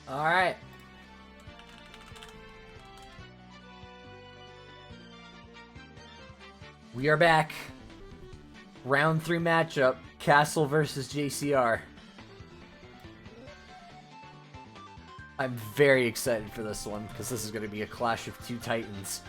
All right. We are back. Round 3 matchup. Castle versus JCR. I'm very excited for this one because this is going to be a clash of two titans.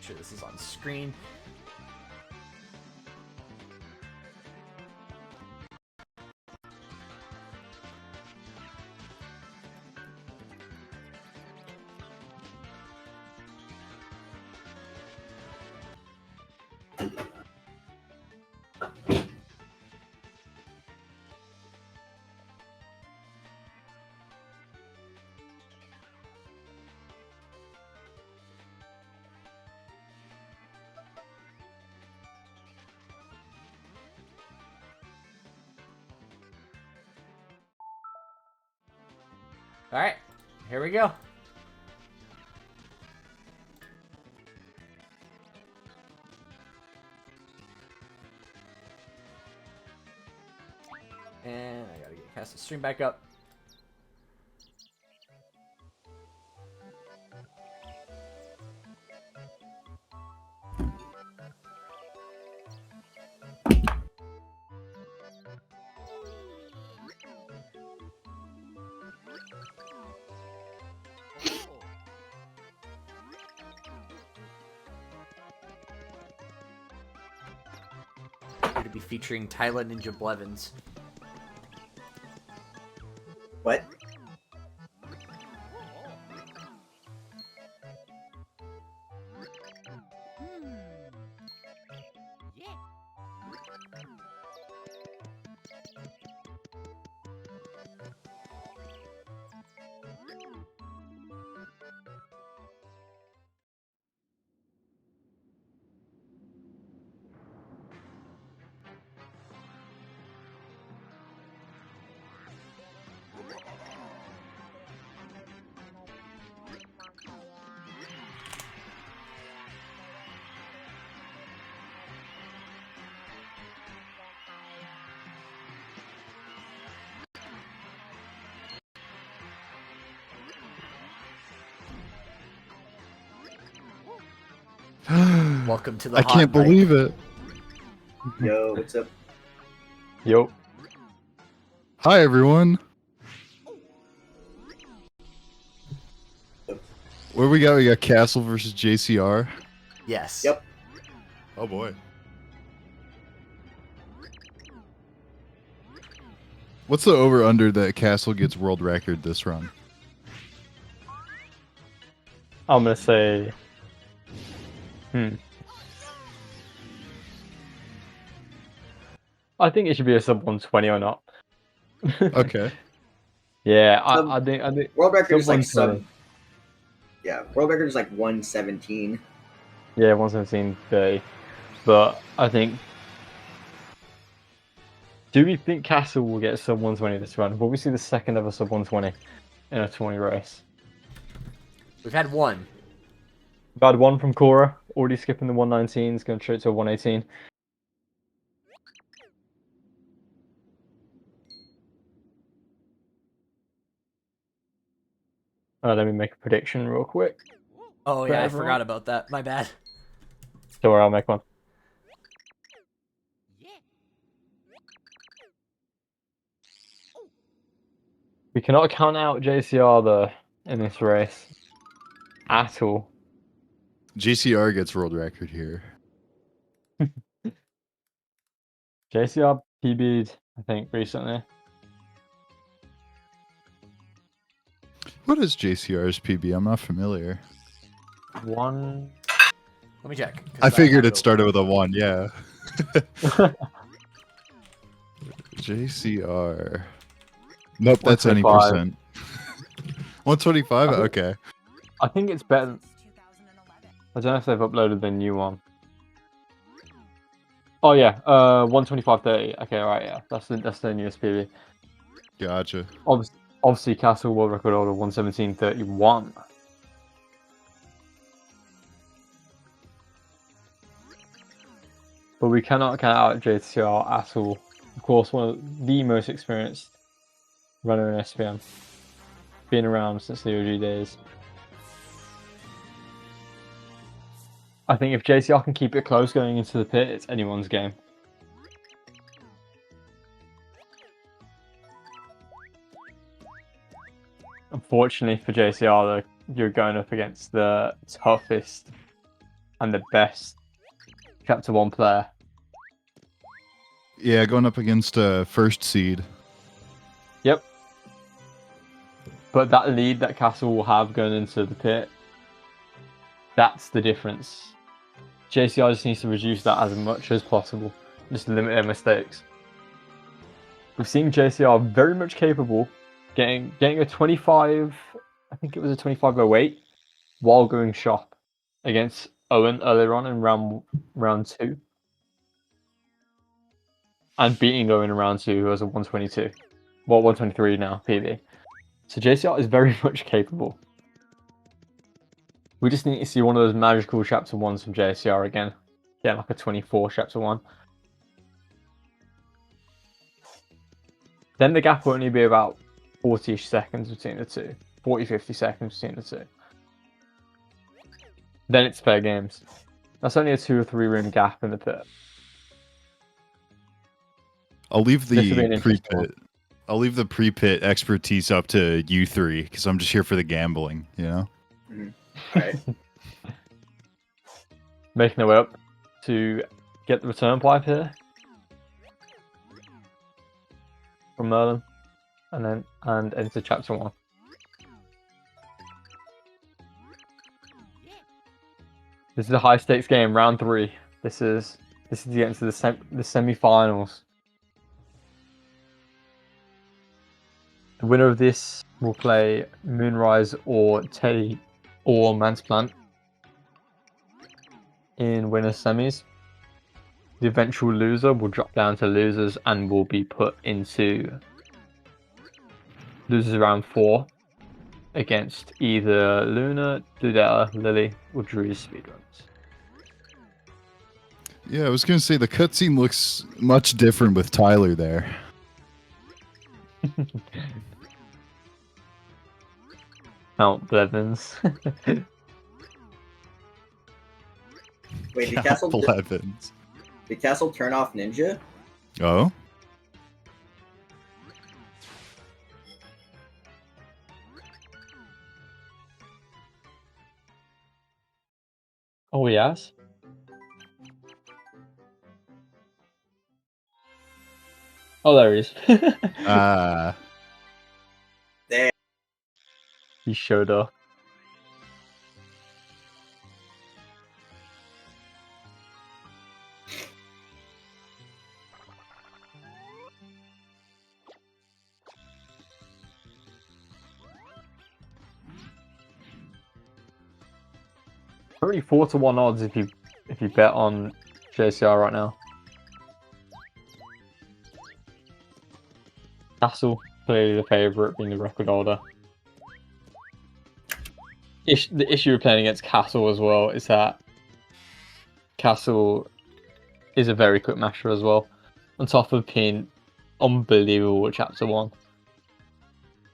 Sure, this is on screen. All right, here we go. And I gotta get cast the stream back up. Here to be featuring Tyler Ninja Blevins. What? Welcome to the I hot can't mic. believe it. Yo, what's up? Yo. Hi, everyone. What we got? We got Castle versus JCR. Yes. Yep. Oh boy. What's the over/under that Castle gets world record this run? I'm gonna say. I think it should be a sub 120 or not. Okay. Yeah, Sub- I think World record sub is like 120. Yeah, world record is like 117. Yeah, 117.30. But I think. Do we think Castle will get sub 120 this run? Will we see the second ever sub 120 in a 20 race? We've had one. We've had one from Cora, already skipping the 119s, going straight to a 118. Let me make a prediction real quick. Oh For yeah, I everyone. forgot about that. My bad. Don't worry, I'll make one. We cannot count out JCR though in this race at all. JCR gets world record here. JCR PB'd, I think, recently. What is JCR's PB? I'm not familiar. Let me check. 'cause I that figured might it go- started with a 1, yeah. JCR. Nope, that's any 125. percent. 125? I think, Okay. I think it's better. I don't know if they've uploaded the new one. Oh yeah, 125.30. Okay, right, yeah, that's the newest PB. Gotcha. Obviously, Castle World Record Order 117.31. But we cannot count out JCR at all. Of course, one of the most experienced runner in SPM. Been around since the OG days. I think if JCR can keep it close going into the pit, it's anyone's game. Unfortunately for JCR, though, you're going up against the toughest and the best Chapter 1 player. Yeah, going up against a first seed. Yep. But that lead that Castle will have going into the pit, that's the difference. JCR just needs to reduce that as much as possible. Just limit their mistakes. We've seen JCR very much capable getting a 25, I think it was a 25.08, while going shop against Owen earlier on in round 2. And beating Owen in round 2, who was a 122. Well, 123 now, PB. So JCR is very much capable. We just need to see one of those magical chapter 1s from JCR again. Yeah, like a 24 chapter 1. Then the gap will only be about 40-ish seconds between the two. 40-50 seconds between the two. Then it's fair games. That's only a 2 or 3 room gap in the pit. I'll leave This will be the an interesting one. pre-pit. I'll leave the pre-pit expertise up to you three because I'm just here for the gambling, you know? Alright. Making their way up to get the return pipe here from Merlin, and enter chapter 1. This is a high stakes game, round 3. This is to get into the semi-finals. The winner of this will play Moonrise or Teddy or Mansplant in winners semis. The eventual loser will drop down to losers and will be put into losers round 4 against either Luna, Dudetta, Lily, or Drew's speedruns. Yeah, I was gonna say the cutscene looks much different with Tyler there. Mount Blevins. Wait, Count Blevins. did Castle turn off Ninja? Oh? Oh, yes. Oh, there he is. Ah. There. He showed up. Currently 4-1 odds if you bet on JCR right now. Castle clearly the favourite, being the record holder. The issue with playing against Castle as well is that Castle is a very quick masher as well. On top of being unbelievable at chapter 1,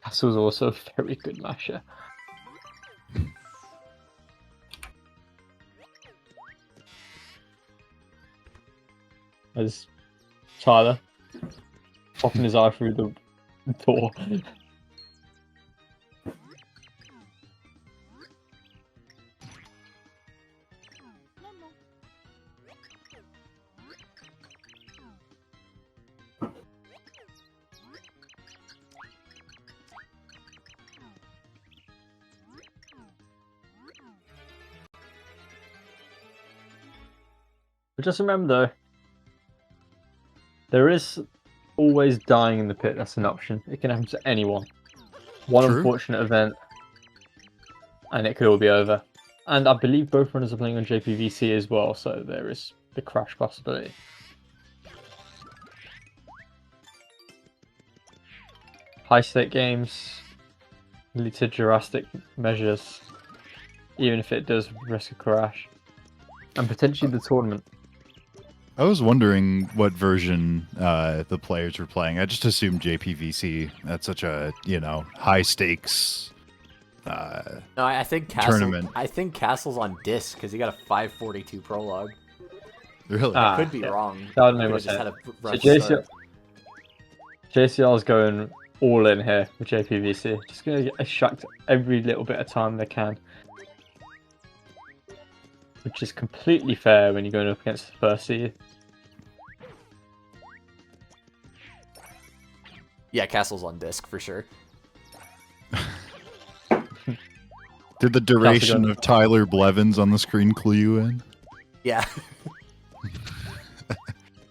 Castle's also a very good masher. As Tyler popping his eye through the door. But just remember though, there is always dying in the pit. That's an option. It can happen to anyone. One True. unfortunate event, and it could all be over. And I believe both runners are playing on JPVC as well, so there is the crash possibility. High stake games lead to drastic measures, even if it does risk a crash. And potentially the tournament. I was wondering what version the players were playing. I just assumed JPVC. That's such a, high stakes No, I think tournament. I think Castle's on disc because he got a 542 prologue. Really? I could be wrong. That would He make could've more just had sense. a rough So start. JCR is going all in here with JPVC. Just going to get extract every little bit of time they can. Which is completely fair when you're going up against the first seed. Yeah, Castle's on disc for sure. Did the duration Castle of Tyler Blevins on the screen clue you in? Yeah.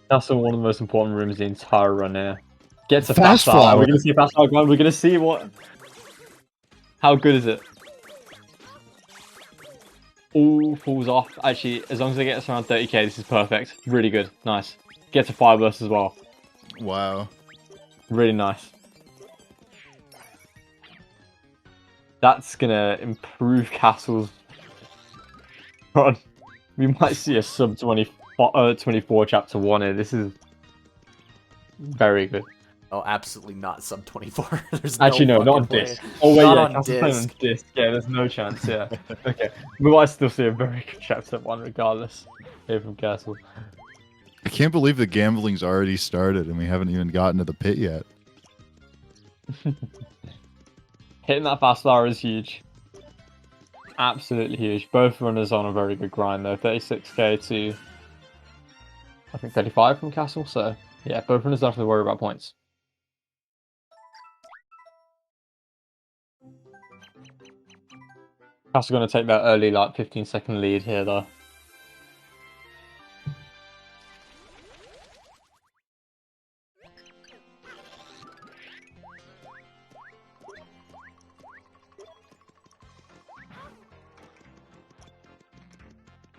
That's one of the most important rooms in the entire run here. Gets a Fast fast flower. flower. We're going to see a fast flower going. We're going to see what... How good is it? All falls off. Actually, as long as it gets around 30k, this is perfect. Really good. Nice. Gets a fireburst as well. Wow. Really nice. That's gonna improve Castle's run. We might see a sub 24 chapter 1 here. This is very good. Oh, absolutely not sub 24. There's Actually, no, not on fucking way. disc. Oh, wait, Not yeah, on Castle's playing on disc. disc. Yeah, there's no chance, yeah. Okay. We might still see a very good chapter 1 regardless here from Castle. I can't believe the gambling's already started and we haven't even gotten to the pit yet. Hitting that fast flower is huge. Absolutely huge. Both runners on a very good grind though. 36k to I think 35 from Castle. So yeah, both runners don't have to worry about points. Castle going to take that early 15-second lead here though.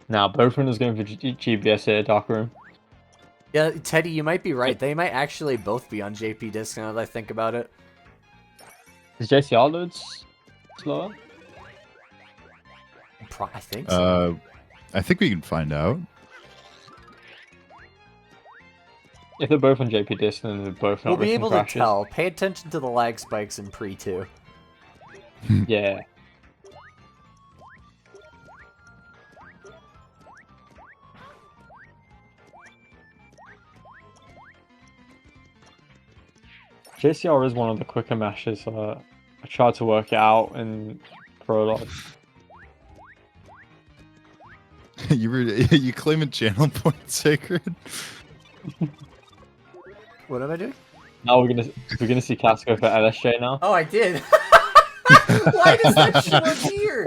Now, both runners going for GBS here, Dark Room. Yeah, Teddy, you might be right. They might actually both be on JP disc now that I think about it. Is JCR loads slower? I think so. I think we can find out. If they're both on JP disc, then they're both not We'll be risking able crashes. to tell. Pay attention to the lag spikes in pre-2. Yeah. JCR is one of the quicker mashes. I tried to work it out in prologue. you claiming channel point sacred? What am I doing? Now we're gonna see Cass go for LSJ now. Oh, I did. Why does that show up here?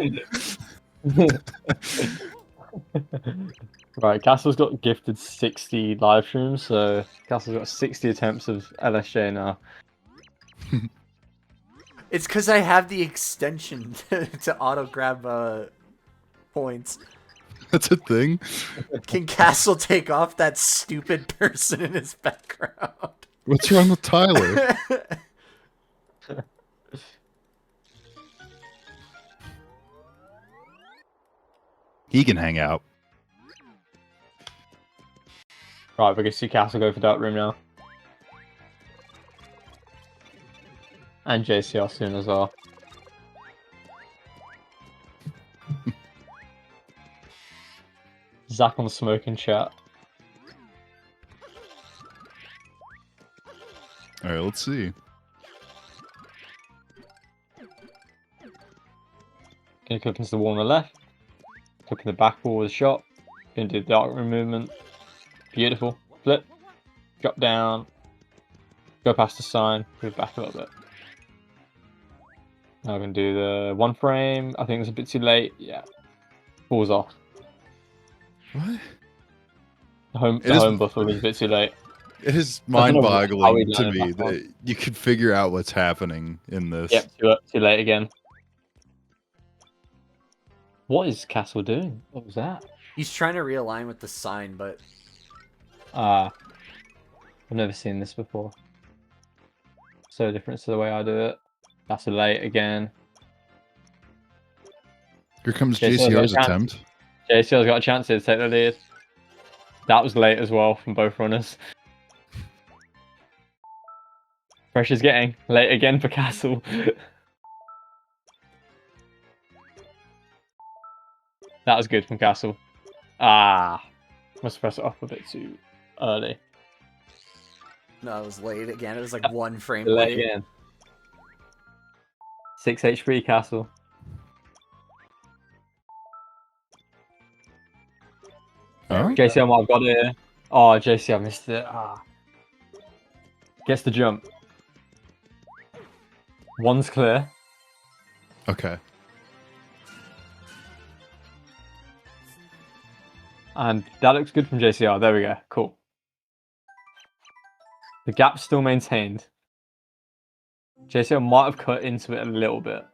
Right, Castle's got gifted 60 live streams, so Castle's got 60 attempts of LSJ now. It's because I have the extension to auto grab points. That's a thing. Can Castle take off that stupid person in his background? What's wrong with Tyler? He can hang out. Right, we're gonna see Castle go for Dark Room now. And JCR soon as well. Zach on the smoking chat. All right, let's see. Gonna clip into the wall on the left. Clip in the back wall with a shot. Gonna do the Dark Room movement. Beautiful. Flip. Drop down. Go past the sign. Move back a little bit. Now we're gonna do the one frame. I think it's a bit too late. Yeah. Falls off. What? It The is- home buffer was a bit too late. It is I don't know how we mind-boggling to landed me that one. that you could figure out what's happening in this. Yep, too late again. What is Castle doing? What was that? He's trying to realign with the sign, but I've never seen this before. So different to the way I do it. That's a late again. Here comes JCR's got a JCR's chance. attempt. JCR's got a chance here to take the lead. That was late as well from both runners. Pressure's getting late again for Castle. That was good from Castle. Must press it off a bit too early. no, it was late again. It was like 1 frame Late late. again. 6 HP Castle. Oh, JCR might have got it here. Oh, JCR missed it. Gets the jump. One's clear. okay. And that looks good from JCR. There we go. Cool. The gap's still maintained. JCR might have cut into it a little bit.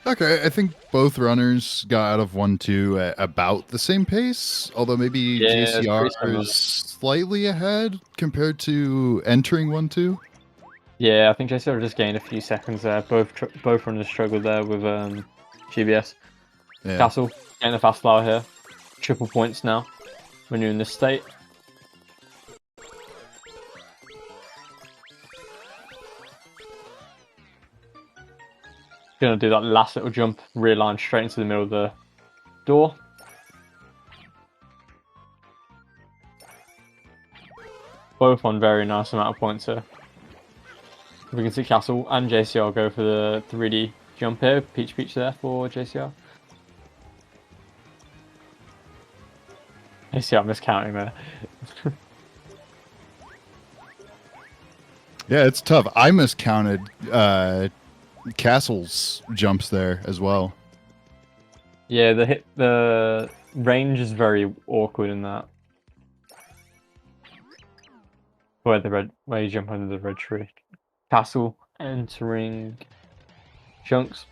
Okay, I think both runners got out of 1-2 at about the same pace, although maybe Yeah, it's JCR pretty similar. is slightly ahead compared to entering 1-2. Yeah, I think JCR just gained a few seconds there. Both runners struggled there with GBS. Yeah. Castle getting the fast flower here. Triple points now when you're in this state. Gonna do that last little jump, realign straight into the middle of the door. Both on very nice amount of points here. We can see Castle and JCR go for the 3D jump here. Peach there for JCR. JCR miscounting there. Yeah, it's tough. I miscounted Castle's jumps there as well. Yeah, the range is very awkward in that. Where you jump under the red tree. Castle entering chunks.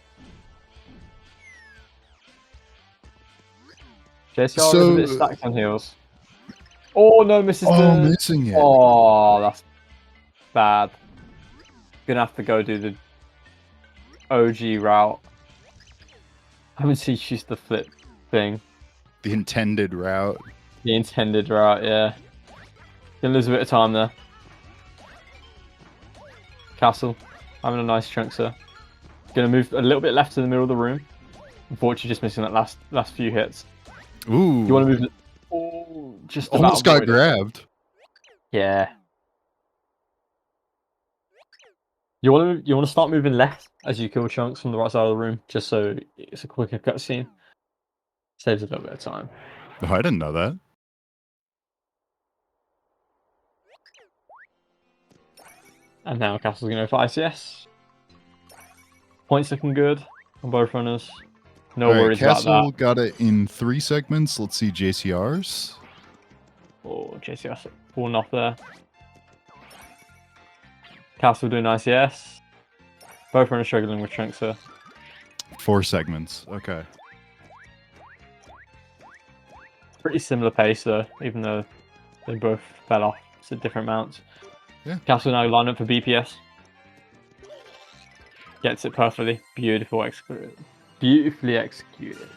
JCR is a bit stacked on heals. Oh no, misses the. Missing it. Oh, that's bad. Gonna have to go do the OG route. I haven't seen used the flip thing. The intended route. The intended route, yeah. Gonna lose a bit of time there. Castle, having a nice chunk, sir. Gonna move a little bit left to the middle of the room. Unfortunately, just missing that last few hits. Ooh. You want to move? Oh, just almost about got grabbed. Yeah. You want to start moving left as you kill chunks from the right side of the room, just so it's a quicker cutscene. Saves a little bit of time. Oh, I didn't know that. And now Castle's going to go for ICS. Points looking good on both runners. No All right, worries Castle about that. got it in 3 segments. Let's see JCR's. Oh, JCR falling off there. Castle doing ICS. Both runners struggling with chunks here. 4 segments. Okay. Pretty similar pace though, even though they both fell off to different amounts. Yeah. Castle now line up for BPS. Gets it perfectly. Beautifully executed.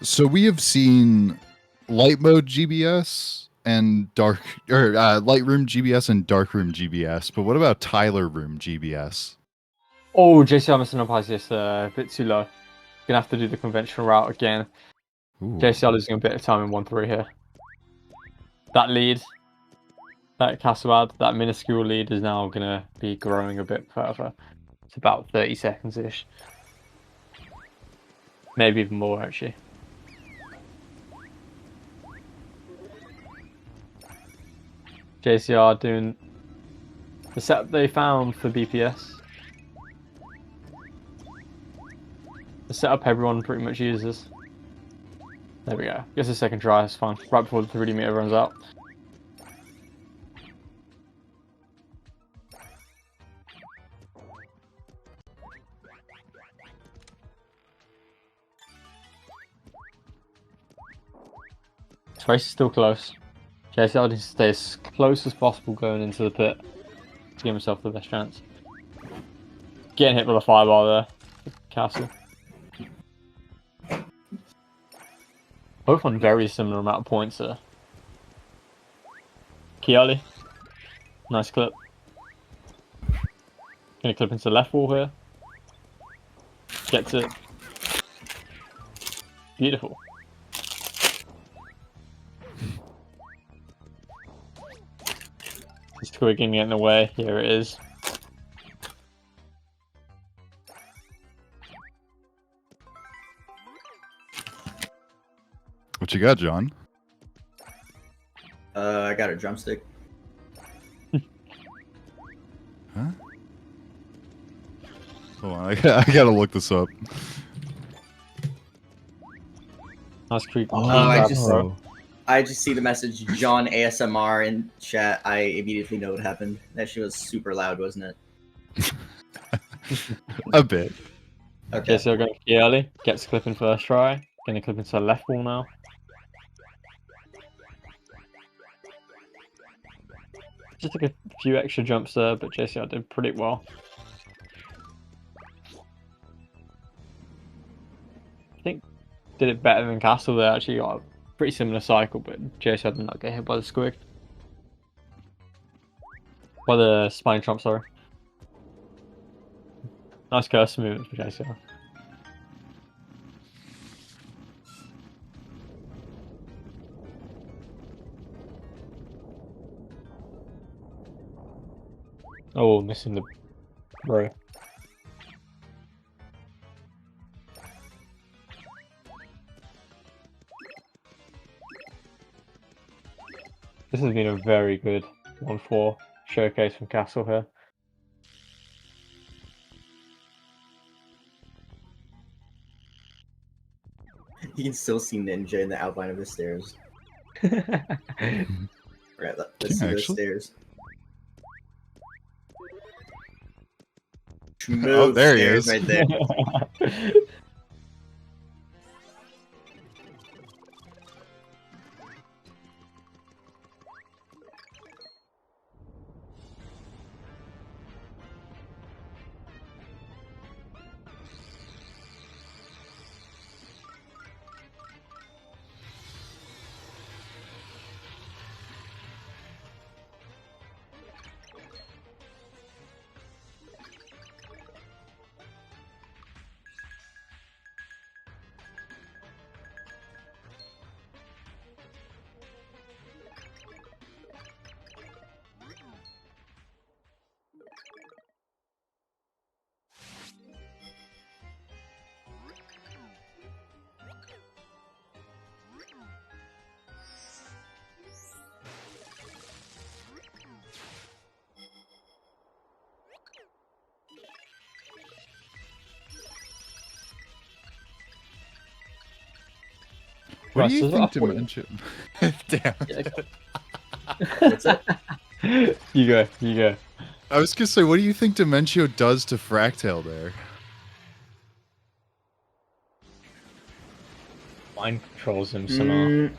So we have seen light mode GBS and Lightroom GBS and Darkroom GBS, but what about Tyler Room GBS? Oh, JCR missing up ICS a bit too low. Gonna have to do the conventional route again. Ooh. JCR losing a bit of time in 1-3 here. That lead, that Castle had, that minuscule lead is now gonna be growing a bit further. It's about 30 seconds-ish. Maybe even more, actually. JCR doing the setup they found for BPS. The setup everyone pretty much uses. There we go. Guess the second try is fine. Right before the 3D meter runs out. This race is still close. JCR needs to stay as close as possible going into the pit to give himself the best chance. Getting hit with a fireball there. Castle. Both on very similar amount of points there. Kiali. Nice clip. Gonna clip into the left wall here. Gets it. Beautiful. Just twigging it in the way. Here it is. What you got, John? I got a drumstick. Huh? Hold on, I gotta look this up. Nice creep. I just see the message John ASMR in chat. I immediately know what happened. That shit was super loud, wasn't it? A bit. Okay. Okay, so going Kiali. Gets clip in first try. Gonna clip into the left wall now. Just took a few extra jumps there, but JCR did pretty well. I think did it better than Castle there. Actually got a pretty similar cycle, but JCR did not get hit by the squig. By the spine trump, sorry. Nice cursor movement for JCR. Oh, missing the row. This has been a very good 1-4 showcase from Castle here. You can still see Ninja in the outline of the stairs. Right, let's see those stairs. Oh, there he Stairs is. right there. What do you so think I thought- Dimension? Damn. What's that? You go, you go. I was gonna say, what do you think Dimentio does to Fractale there? Mind controls him somehow.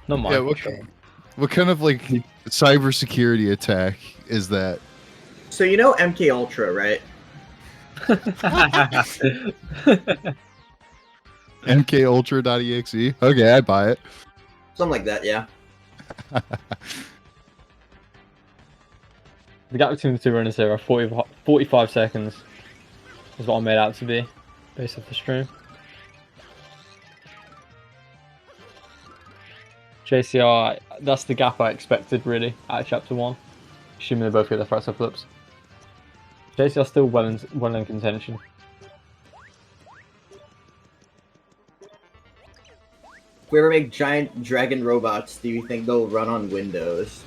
No mind Yeah, control. what kind of like cybersecurity attack is that? So you know MK Ultra, right? MKUltra.exe? Okay, I buy it. Something like that, yeah. The gap between the two runners here are 45 seconds. Is what I made out to be, based off the stream. JCR, that's the gap I expected really out of chapter 1. Assuming they both get their fractal flips. JCR still well in contention. If we ever make giant dragon robots, do you think they'll run on Windows?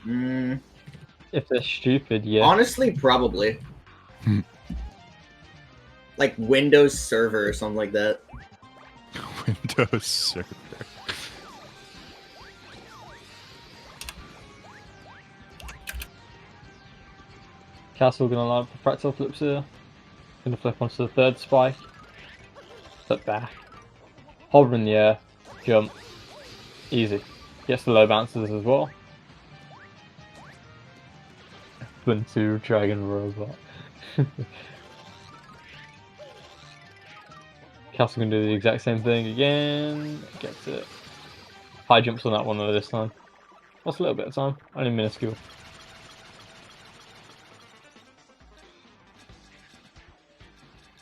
If they're stupid, yeah. Honestly, probably. Like Windows Server or something like that. Windows Server. Castle gonna line up the fractal flips here. Gonna flip onto the third spike. Flip back. Hover in the air. Jump. Easy. Gets the low bounces as well. Two Dragon Robot. Castle can do the exact same thing again. Gets it. High jumps on that one though this time. Lost a little bit of time. Only minuscule.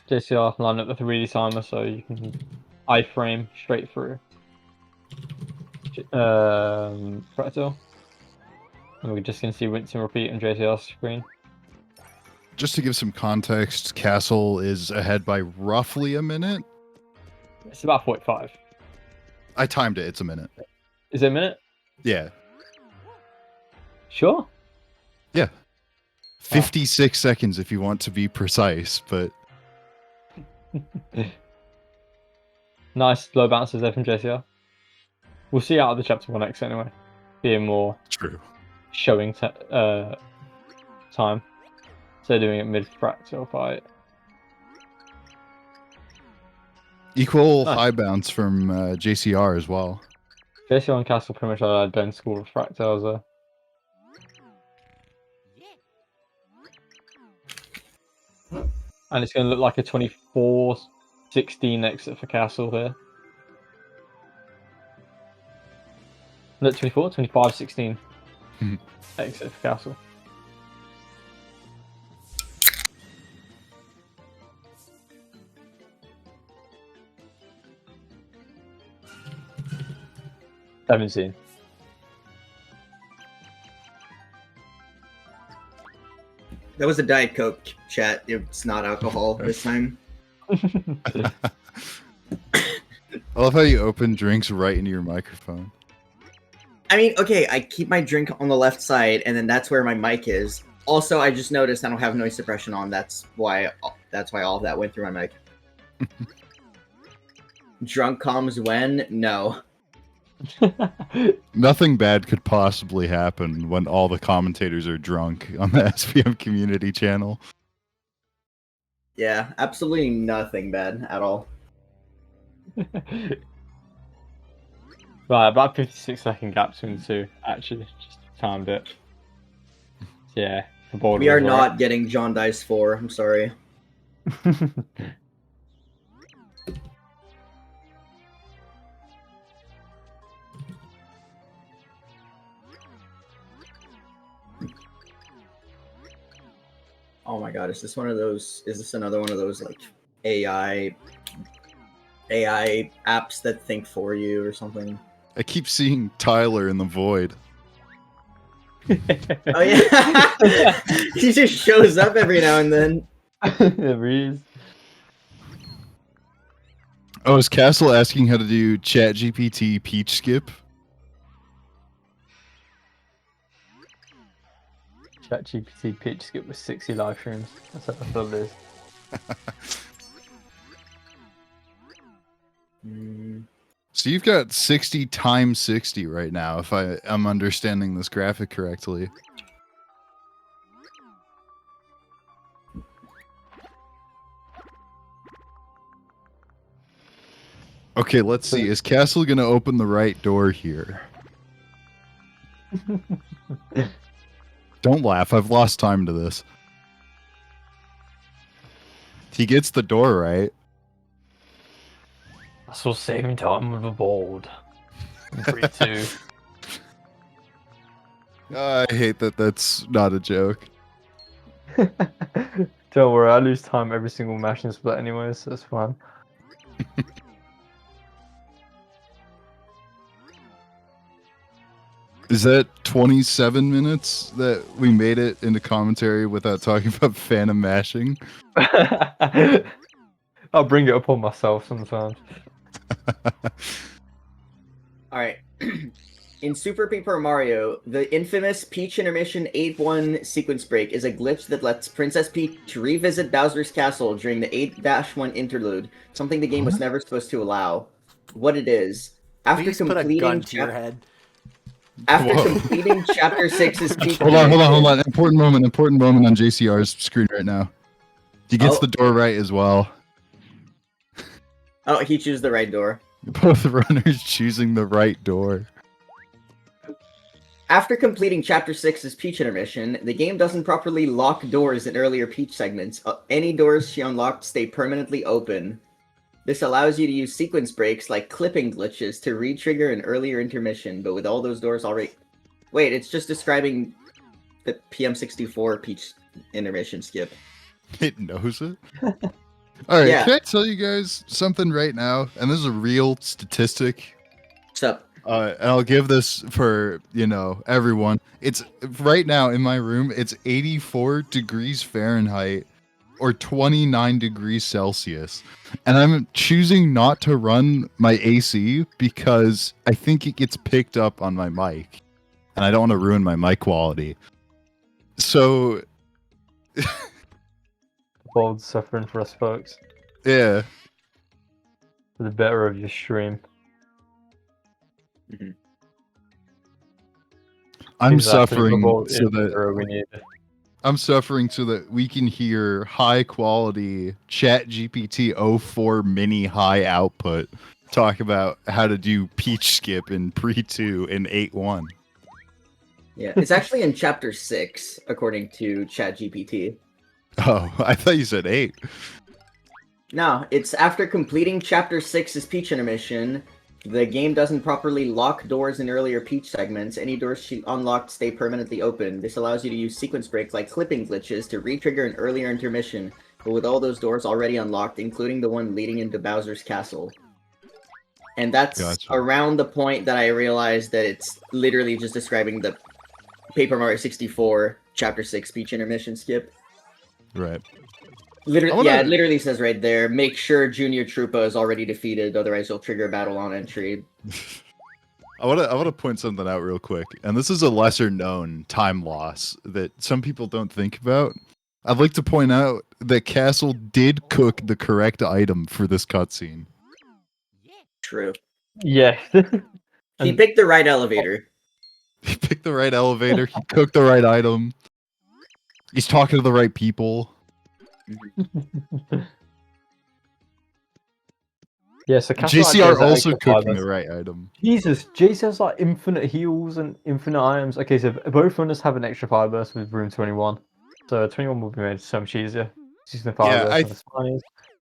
JCR line up the 3D timer so you can iframe straight through. Fractal. And we're just going to see rinse and repeat on JCR's screen. Just to give some context, Castle is ahead by roughly a minute. It's about 45. I timed it. It's a minute. Is it a minute? Yeah. Sure. Yeah. 56 seconds if you want to be precise, but... Nice low bounces there from JCR. We'll see out of the chapter 1x anyway. Being more True. showing time. So doing it mid-fractal fight. Equal Nice. high bounce from JCR as well. JCR and Castle pretty much had Ben school of fractals there. And it's going to look like a 24-16 exit for Castle here. Look, 24, 25-16 exit for Castle. Haven't seen. That was a Diet Coke, chat. It's not alcohol this time. I love how you open drinks right into your microphone. I mean, okay, I keep my drink on the left side, and then that's where my mic is. Also, I just noticed I don't have noise suppression on. That's why all of that went through my mic. Drunk comes when? No. Nothing bad could possibly happen when all the commentators are drunk on the SPM community channel. Yeah, absolutely nothing bad at all. Right, about 56-second gap between the two. Actually, just timed it. Yeah, the board. We are not getting John Dice 4. I'm sorry. Oh my god, is this one of those? Is this another one of those like AI apps that think for you or something? I keep seeing Tyler in the void. Oh yeah, he just shows up every now and then. There he is. Oh, is Castle asking how to do ChatGPT Peach Skip? ChatGPT pitch skip with 60 live streams. That's what I thought it is. So you've got 60 times 60 right now, if I'm understanding this graphic correctly. Okay, let's see. Is Castle gonna open the right door here? Don't laugh. I've lost time to this. He gets the door right. That's all saving time with a board. 3, 2. I hate that that's not a joke. Don't worry, I lose time every single match in split anyway, so it's fine. Is that 27 minutes that we made it into commentary without talking about Phantom mashing? I'll bring it upon myself sometimes. All right. In Super Paper Mario, the infamous Peach Intermission 8-1 sequence break is a glitch that lets Princess Peach revisit Bowser's castle during the 8-1 interlude, something the game was What? never supposed to allow. What it is, after Please put a completing gun to your head. after Whoa. completing Chapter 6's Peach Hold on. Intermission. Important moment on JCR's screen right now. He gets Oh. the door right as well. Oh, he chose the right door. Both runners choosing the right door. After completing Chapter 6's Peach Intermission, the game doesn't properly lock doors in earlier Peach segments. Any doors she unlocked stay permanently open. This allows you to use sequence breaks like clipping glitches to re-trigger an earlier intermission, but with all those doors already... Wait, it's just describing the PM64 Peach intermission skip. It knows it. All right, Yeah. can I tell you guys something right now? And this is a real statistic. So, And I'll give this for, everyone. It's right now in my room, it's 84 degrees Fahrenheit or 29 degrees Celsius. And I'm choosing not to run my AC because I think it gets picked up on my mic. And I don't want to ruin my mic quality. So, Bold suffering for us folks. yeah. For the better of your stream. I'm Exactly, suffering Bold so is the that hero we need. I'm suffering so that we can hear high quality ChatGPT 04 mini high output talk about how to do peach skip in pre 2 and 8-1. yeah, it's actually in Chapter 6, according to ChatGPT. Oh, I thought you said 8. No, it's after completing Chapter 6's Peach Intermission, the game doesn't properly lock doors in earlier Peach segments. Any doors she unlocked stay permanently open. This allows you to use sequence breaks like clipping glitches to re-trigger an earlier intermission, but with all those doors already unlocked, including the one leading into Bowser's castle. And that's Gotcha. around the point that I realized that it's literally just describing the Paper Mario 64 Chapter 6 Peach Intermission skip. Right. Literally, I yeah, wanna- it literally says right there, make sure Junior Troopa is already defeated, otherwise you'll trigger a battle on entry. I want to point something out real quick. And this is a lesser known time loss that some people don't think about. I'd like to point out that Castle did cook the correct item for this cutscene. True. Yeah. He And- picked the right elevator. He picked the right elevator, he cooked the right item. He's talking to the right people. Yeah, so Castle actually JCR has that also extra cooking fibers. the right item. Jesus, JCR's like infinite heals and infinite items. Okay, so both runners have an extra fire burst with room 21. So 21 will be made so much easier. Using the fire Yeah, burst and the spines.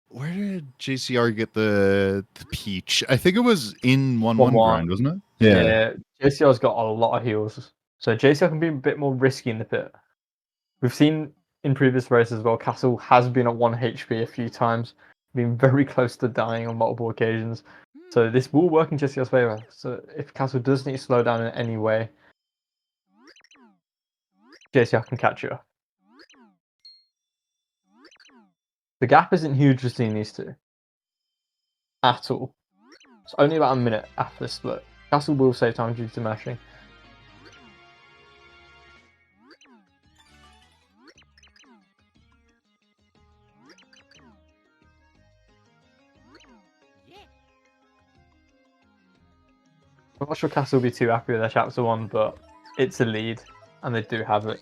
Where did JCR get the peach? I think it was in 1-1 1-1. grind, wasn't it? Yeah, JCR's got a lot of heals. So JCR can be a bit more risky in the pit. We've seen in previous races as well, Castle has been at 1 HP a few times, been very close to dying on multiple occasions. So this will work in JCR's favour. So if Castle does need to slow down in any way, JCR can catch you up. The gap isn't huge between these two. At all. It's only about a minute after the split. Castle will save time due to mashing. I'm not sure Castle will be too happy with their chapter 1, but it's a lead, and they do have it.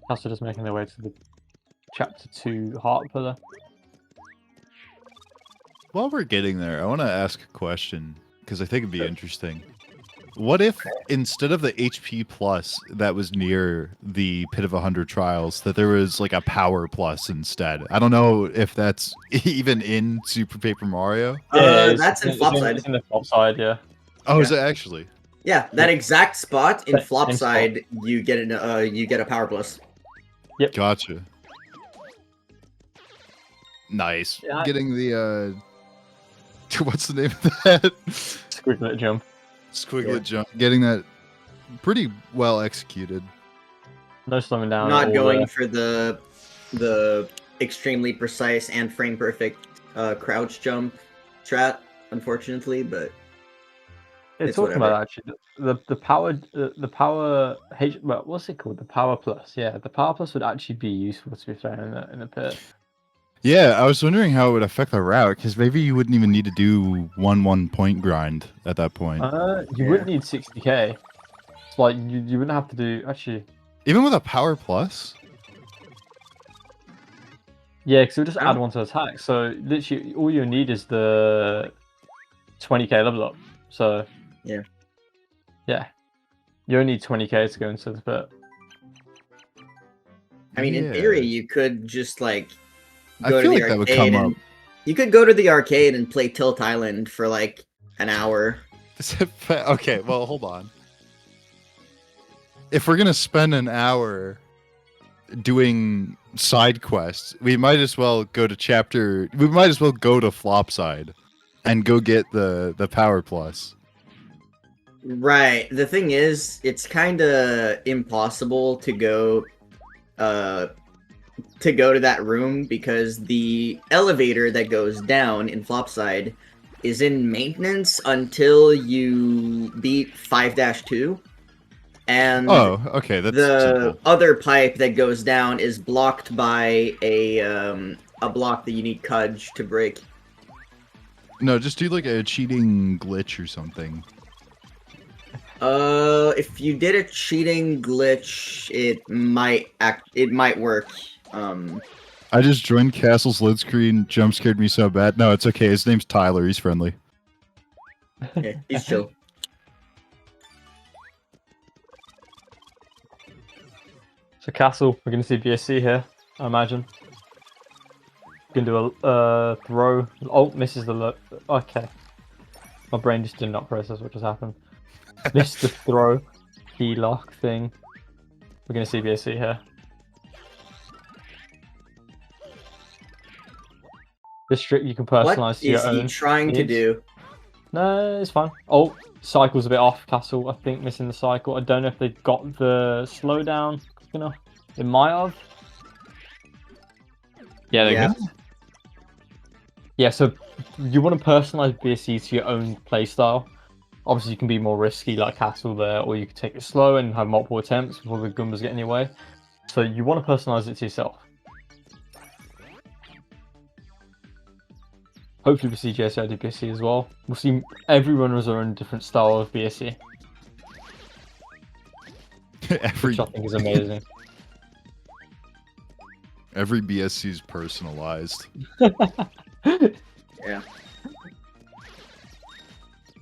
Castle just making their way to the chapter 2 heart pillar. While we're getting there, I want to ask a question because I think it'd be interesting. What if instead of the HP plus that was near the Pit of 100 Trials, that there was like a power plus instead? I don't know if that's even in Super Paper Mario. That's in Flopside. It's in the flop side, yeah. Oh, is it actually? Yeah, that exact spot in Same spot. Flopside, you get a power plus. Gotcha. Nice. Yeah, Getting the What's the name of that? Squiglet jump. Squiglet jump. Getting that pretty well executed. No slowing down. Not at all going there. for the extremely precise and frame perfect crouch jump strat, unfortunately, but it's Talking whatever. about actually the power well, what's it called? The power plus. Yeah, the power plus would actually be useful, to be fair, in a pit. Yeah, I was wondering how it would affect the route, because maybe you wouldn't even need to do 1 point grind at that point. You wouldn't need 60k. It's like you wouldn't have to do actually. Even with a power plus? Yeah, because it would just I add don't- one to attack. So literally, all you need is the 20k level up. So Yeah. You only need 20k to go into the pit. I mean, in Yeah. theory, you could just like I go to feel the like that would arcade come and up. you could go to the arcade and play Tilt Island for like an hour. Okay, well, hold on. If we're gonna spend an hour doing side quests, we might as well go to chapter. We might as well go to Flopside, and go get the power plus. Right. The thing is, it's kind of impossible to go to that room because the elevator that goes down in Flopside is in maintenance until you beat 5-2, and Oh, okay, that's the simple. other pipe that goes down is blocked by a block that you need Cudge to break. No, just do like a cheating glitch or something. If you did a cheating glitch, it might work. I just joined Castle's load screen. Jump scared me so bad. No, it's okay. His name's Tyler. He's friendly. Yeah, he's chill. So Castle, we're gonna see BSC here, I imagine. Gonna do a throw. Oh, misses the look. Okay. My brain just did not process what just happened. Missed the throw. Key lock thing. We're gonna see BSC here. This trick you can personalize What to your is he own trying to needs. do? No, it's fine. Oh, cycle's a bit off, Castle. I think missing the cycle. I don't know if they got the slowdown quick enough. It might have. Yeah, there Yeah. you go. Yeah, so you want to personalize BSC to your own playstyle. Obviously, you can be more risky like Castle there, or you can take it slow and have multiple attempts before the Goombas get in your way. So you want to personalize it to yourself. Hopefully we see JCR do BSC as well. We'll see everyone has their own different style of BSC, every which I think is amazing. every BSC is personalized. Yeah.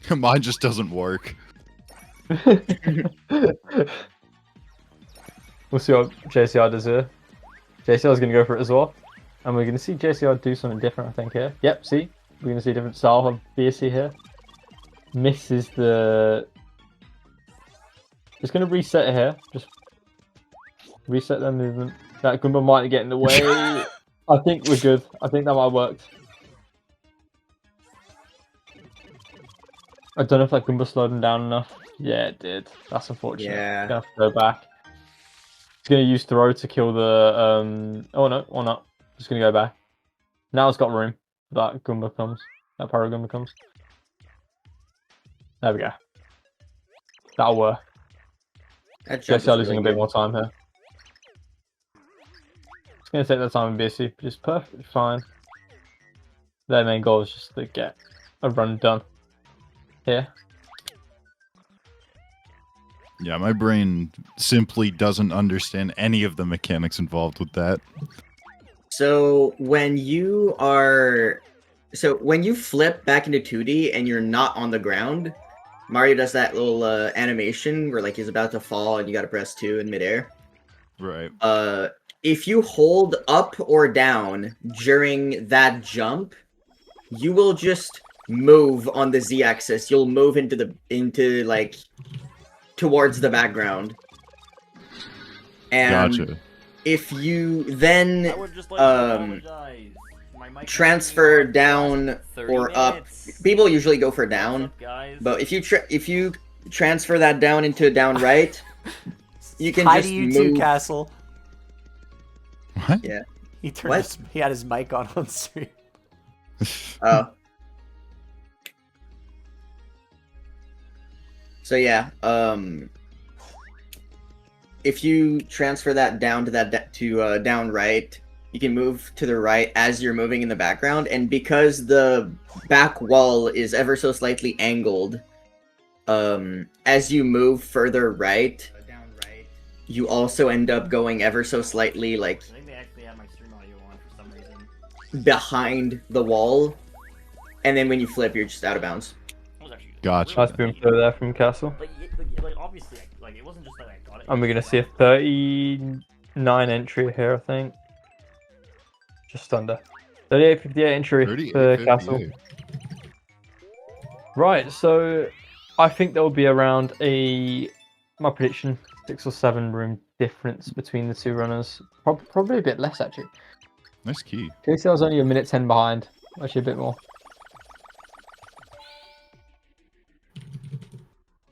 Mine just doesn't work. We'll see what JCR does here. JCR is going to go for it as well. And we're going to see JCR do something different, I think, here. Yep, see? We're going to see a different style of BSC here. Misses the... Just going to reset it here. Just reset their movement. That Goomba might get in the way. I think we're good. I think that might have worked. I don't know if that Goomba slowed him down enough. Yeah, it did. That's unfortunate. Yeah. Gonna have to go back. It's gonna use throw to kill the oh no, or not. Just gonna go back. Now it's got room. That Goomba comes. That Pyro Goomba comes. There we go. That'll work. That jump Guess they're is losing really a bit good. more time here. It's gonna take that time in BSC, which is perfectly fine. Their main goal is just to get a run done here. Yeah, my brain simply doesn't understand any of the mechanics involved with that. So when you flip back into 2D and you're not on the ground, Mario does that little animation where like he's about to fall and you gotta press 2 in midair. Right. If you hold up or down during that jump, you will just move on the Z-axis. You'll move into like towards the background. And Gotcha. if you then I would just like to apologize. My transfer down or up. People usually go for down, but if you transfer that down into down right, you can Hi just to you move. too, Castle. What? Yeah. He turned What? he had his mic on stream. Oh. So yeah, if you transfer that down to down right, you can move to the right as you're moving in the background, and because the back wall is ever so slightly angled, as you move further right, you also end up going ever so slightly like I think they actually had my stream audio on for some reason. behind the wall, and then when you flip, you're just out of bounds. That was actually Gotcha. Nice boom throw there from Castle. But like obviously, like it wasn't just like I got it. And we're gonna see a 39 entry here, I think. Just under. 38.58 entry for Castle. 38.58. Right, so I think there will be around my prediction, 6 or 7 room difference between the two runners. Probably a bit less actually. Nice key. JCR's only a minute 10 behind, actually a bit more.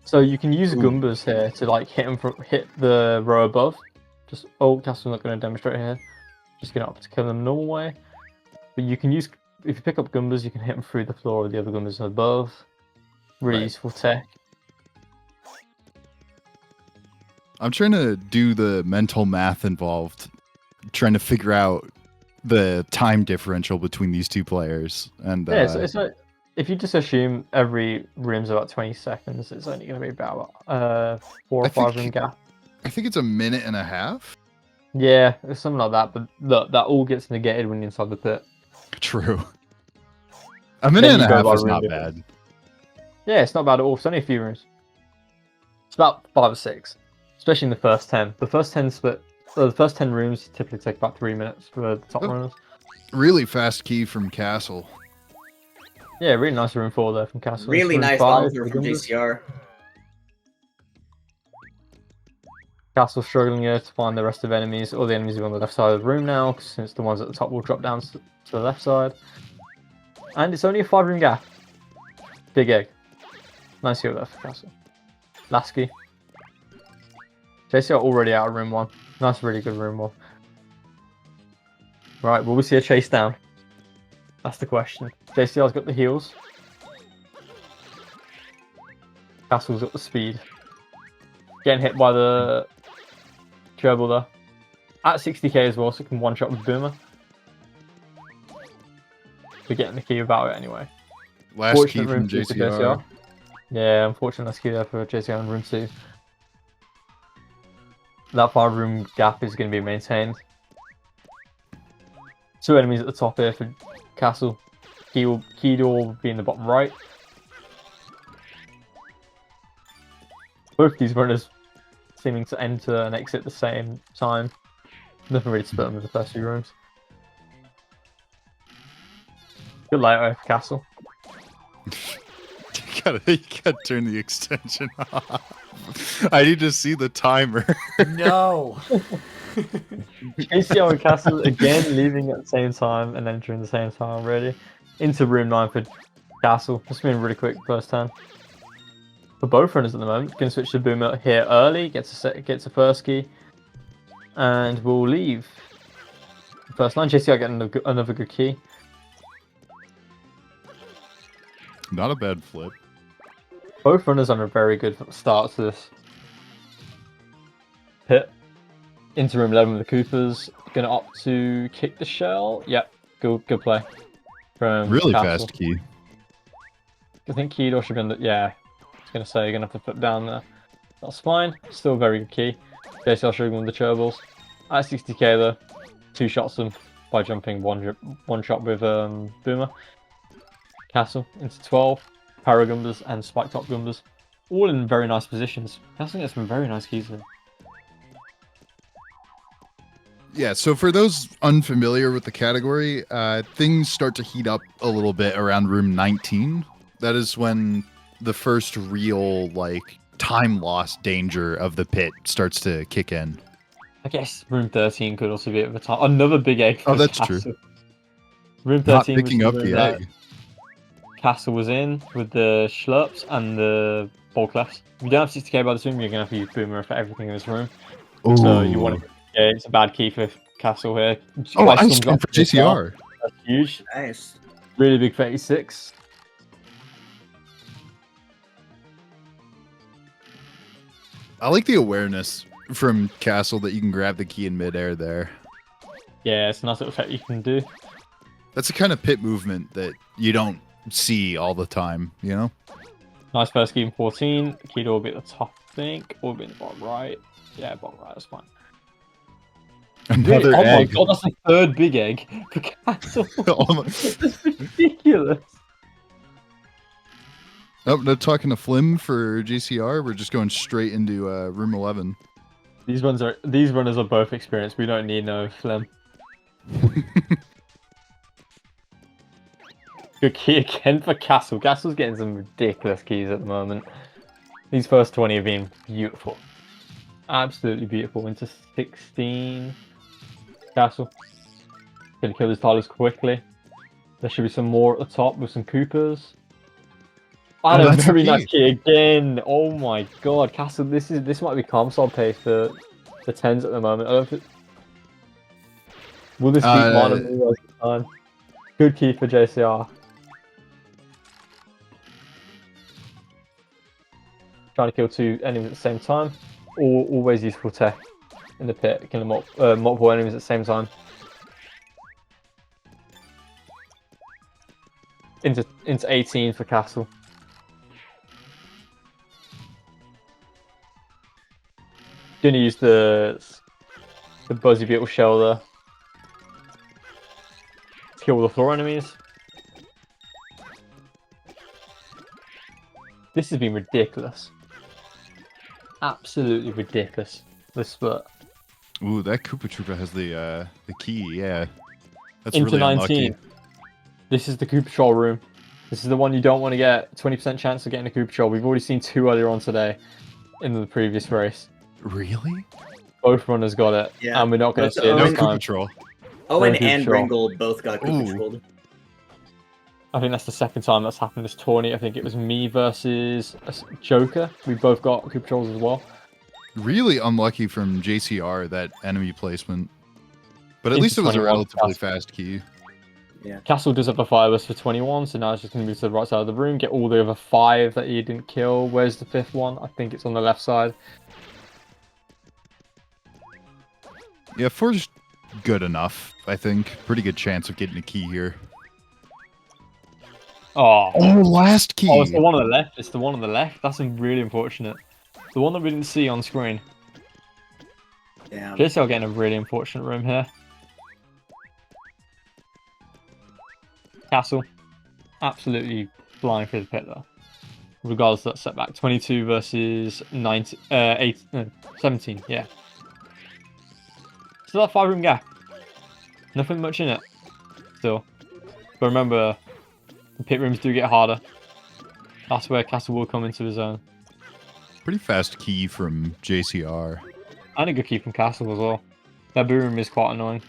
So you can use Goombas here to like hit the row above. Castle's not going to demonstrate here. Just going to opt to kill them normal way. But you can use, if you pick up Goombas, you can hit them through the floor with the other Goombas above. Really useful tech. I'm trying to do the mental math involved, trying to figure out the time differential between these two players. And Yeah, it's like, if you just assume every room's about 20 seconds, it's only going to be about 4 or 5 room gap. I think it's a minute and a half. Yeah, it's something like that. But look, that all gets negated when you're inside the pit. True. A minute and a half is not bad. Yeah, it's not bad at all. It's only a few rooms. It's about 5 or 6, especially in the first 10. The first 10 the first 10 rooms typically take about 3 minutes for the top runners. Really fast key from Castle. Yeah, really nice room 4 there from Castle. Really Room nice 5 bomb for through the from Goombas. JCR. Castle struggling here to find the rest of enemies. All the enemies are on the left side of the room now, since the ones at the top will drop down to the left side. And it's only a 5 room gap. Big egg. Nice heal there for Castle. Lasky. JCR already out of room 1. Nice, really good room 1. Right, will we see a chase down? That's the question. JCR's got the heals. Castle's got the speed. Getting hit by the gerbil there. At 60k as well, so it can one-shot with Boomer. We're getting the key without it anyway. Last key Fortunate from room 2 for JCR. Yeah, unfortunate last key there for JCR in room 2. That 5 room gap is going to be maintained. 2 enemies at the top here for Castle. Key door will be in the bottom right. Both these runners seeming to enter and exit at the same time. Nothing really to split them with the first few rooms. Good layout for Castle. You gotta turn the extension off. I need to see the timer. No. JCR and Castle again leaving at the same time and entering the same time already. Into room 9 for Castle. This has been really quick first turn. For both runners at the moment, can switch to Boomer here early, gets a first key, and we'll leave. First line, JCR getting another good key. Not a bad flip. Both runners on a very good start to this pit. Into room 11 with the Coopers. Gonna opt to kick the shell. Yep, good play from Really Castle. fast key. I think Keydor should have been yeah. I was gonna say you're gonna have to flip down there. That's fine. Still a very good key. JCR struggling with the Cherbils. At 60k though, 2 shots them by jumping one shot with Boomer. Castle into 12. Paragumbas and Spike Top Gumbas. All in very nice positions. Castle gets some very nice keys here. Yeah, so for those unfamiliar with the category, things start to heat up a little bit around room 19. That is when the first real, like, time loss danger of the pit starts to kick in. I guess room 13 could also be a bit of a time. Another big egg. Oh, for that's Castle. true. Room Not 13 was picking the up room the that egg. Castle was in with the Schlurps and the Bolclefs. If you don't have 60k by this room, you're going to have to use Boomer for everything in this room. So you want Ooh. to... Yeah, it's a bad key for Castle here. Oh, Ice ice Storm cream drop for as well. JCR. That's huge. Nice. Really big for 86. I like the awareness from Castle that you can grab the key in midair there. Yeah, it's a nice little effect you can do. That's the kind of pit movement that you don't see all the time, you know? Nice first key in 14. Key to orbit at the top, I think. Orbit in the bottom right. Yeah, bottom right, that's fine. Another Really? Oh my egg. god, that's the third big egg for Castle. Oh my- That's ridiculous. Oh, no talking to Flim for JCR. We're just going straight into room 11. These runners are both experienced. We don't need no phlegm. Good key again for Castle. Castle's getting some ridiculous keys at the moment. These first 20 have been beautiful. Absolutely beautiful. Into 16. Castle. Gonna kill his Tylers quickly. There should be some more at the top with some Coopers. And a that's the very key. nice key again. Oh my god, Castle, this might be console pace for the 10s at the moment. I don't think... Will this beat Mana Moonrise this time? Good key for JCR. Trying to kill 2 enemies at the same time. Always useful tech in the pit, killing multiple enemies at the same time. Into 18 for Castle. Gonna use the Buzzy Beetle shell there. Kill the floor enemies. This has been ridiculous. Absolutely ridiculous. This split. Ooh, that Koopa Troopa has the key, yeah. That's Into really 19. unlucky. This is the Koopa Patrol room. This is the one you don't want to get 20% chance of getting a Koopa Patrol. We've already seen 2 earlier on today in the previous race. Really? Both runners got it, Yeah. and we're not going to Both see it No this Owen- Koopa time. Troll. Owen Koopa and Troll. Ringold both got Koopa Ooh. Trolled. I think that's the second time that's happened this tourney. I think it was me versus Joker. We both got Koopa Patrols as well. Really unlucky from JCR, that enemy placement. But at Into least it was a 21, relatively Castle. fast key. Castle does have a fireburst for 21, so now it's just going to move to the right side of the room, get all the other 5 that he didn't kill. Where's the 5th one? I think it's on the left side. Yeah, 4's good enough, I think. Pretty good chance of getting a key here. Oh, Oh, last key! oh, it's the one on the left. It's the one on the left. That's really unfortunate. The one that we didn't see on screen. Yeah. JCL getting a really unfortunate room here. Castle, absolutely flying through the pit though. Regardless of that setback, 22 versus 19, 17, yeah. Still that 5 room gap. Nothing much in it. Still. But remember, the pit rooms do get harder. That's where Castle will come into his own. Pretty fast key from JCR. And a good key from Castle as well. That boo room is quite annoying.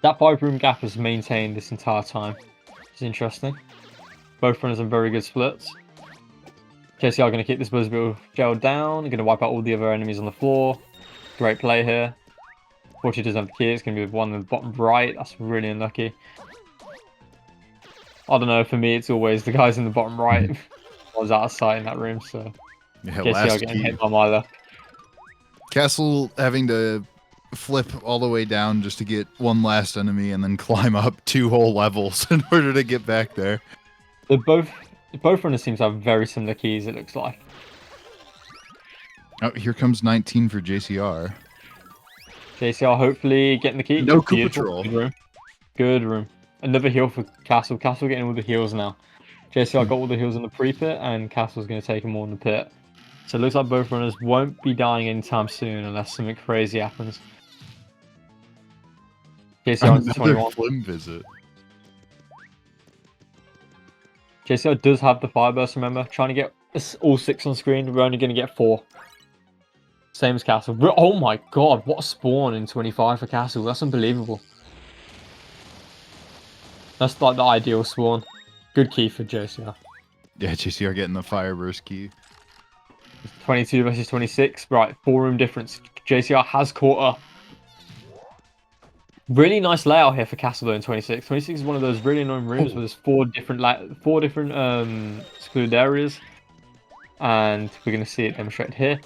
That 5 room gap has maintained this entire time. It's interesting. Both runners have very good splits. JCR going to keep this Buzzbill gel down. Going to wipe out all the other enemies on the floor. Great play here. Fortunately doesn't have the key. It's going to be the one in the bottom right. That's really unlucky. I don't know. For me, it's always the guys in the bottom right. I was out of sight in that room, so Yeah, JCR last getting key. hit by Milo. Castle having to flip all the way down just to get one last enemy and then climb up 2 whole levels in order to get back there. They're both runners seem to have very similar keys. It looks like. Oh, here comes 19 for JCR. JCR hopefully getting the key. No Koopa Beautiful. Troll. Good room. Good room. Another heal for Castle. Castle getting all the heals now. JCR got all the heals in the pre-pit, and Castle's going to take them all in the pit. So it looks like both runners won't be dying anytime soon unless something crazy happens. JCR into Another 21. Flim visit. JCR does have the fireburst, remember? Trying to get all 6 on screen. We're only going to get 4. Same as Castle. Oh my god, what a spawn in 25 for Castle. That's unbelievable. That's like the ideal spawn. Good key for JCR. Yeah, JCR getting the Fireburst key. 22 versus 26. Right, 4-room difference. JCR has caught up. Really nice layout here for Castle though in 26. 26 is one of those really annoying rooms where there's four different secluded areas. And we're going to see it demonstrated here.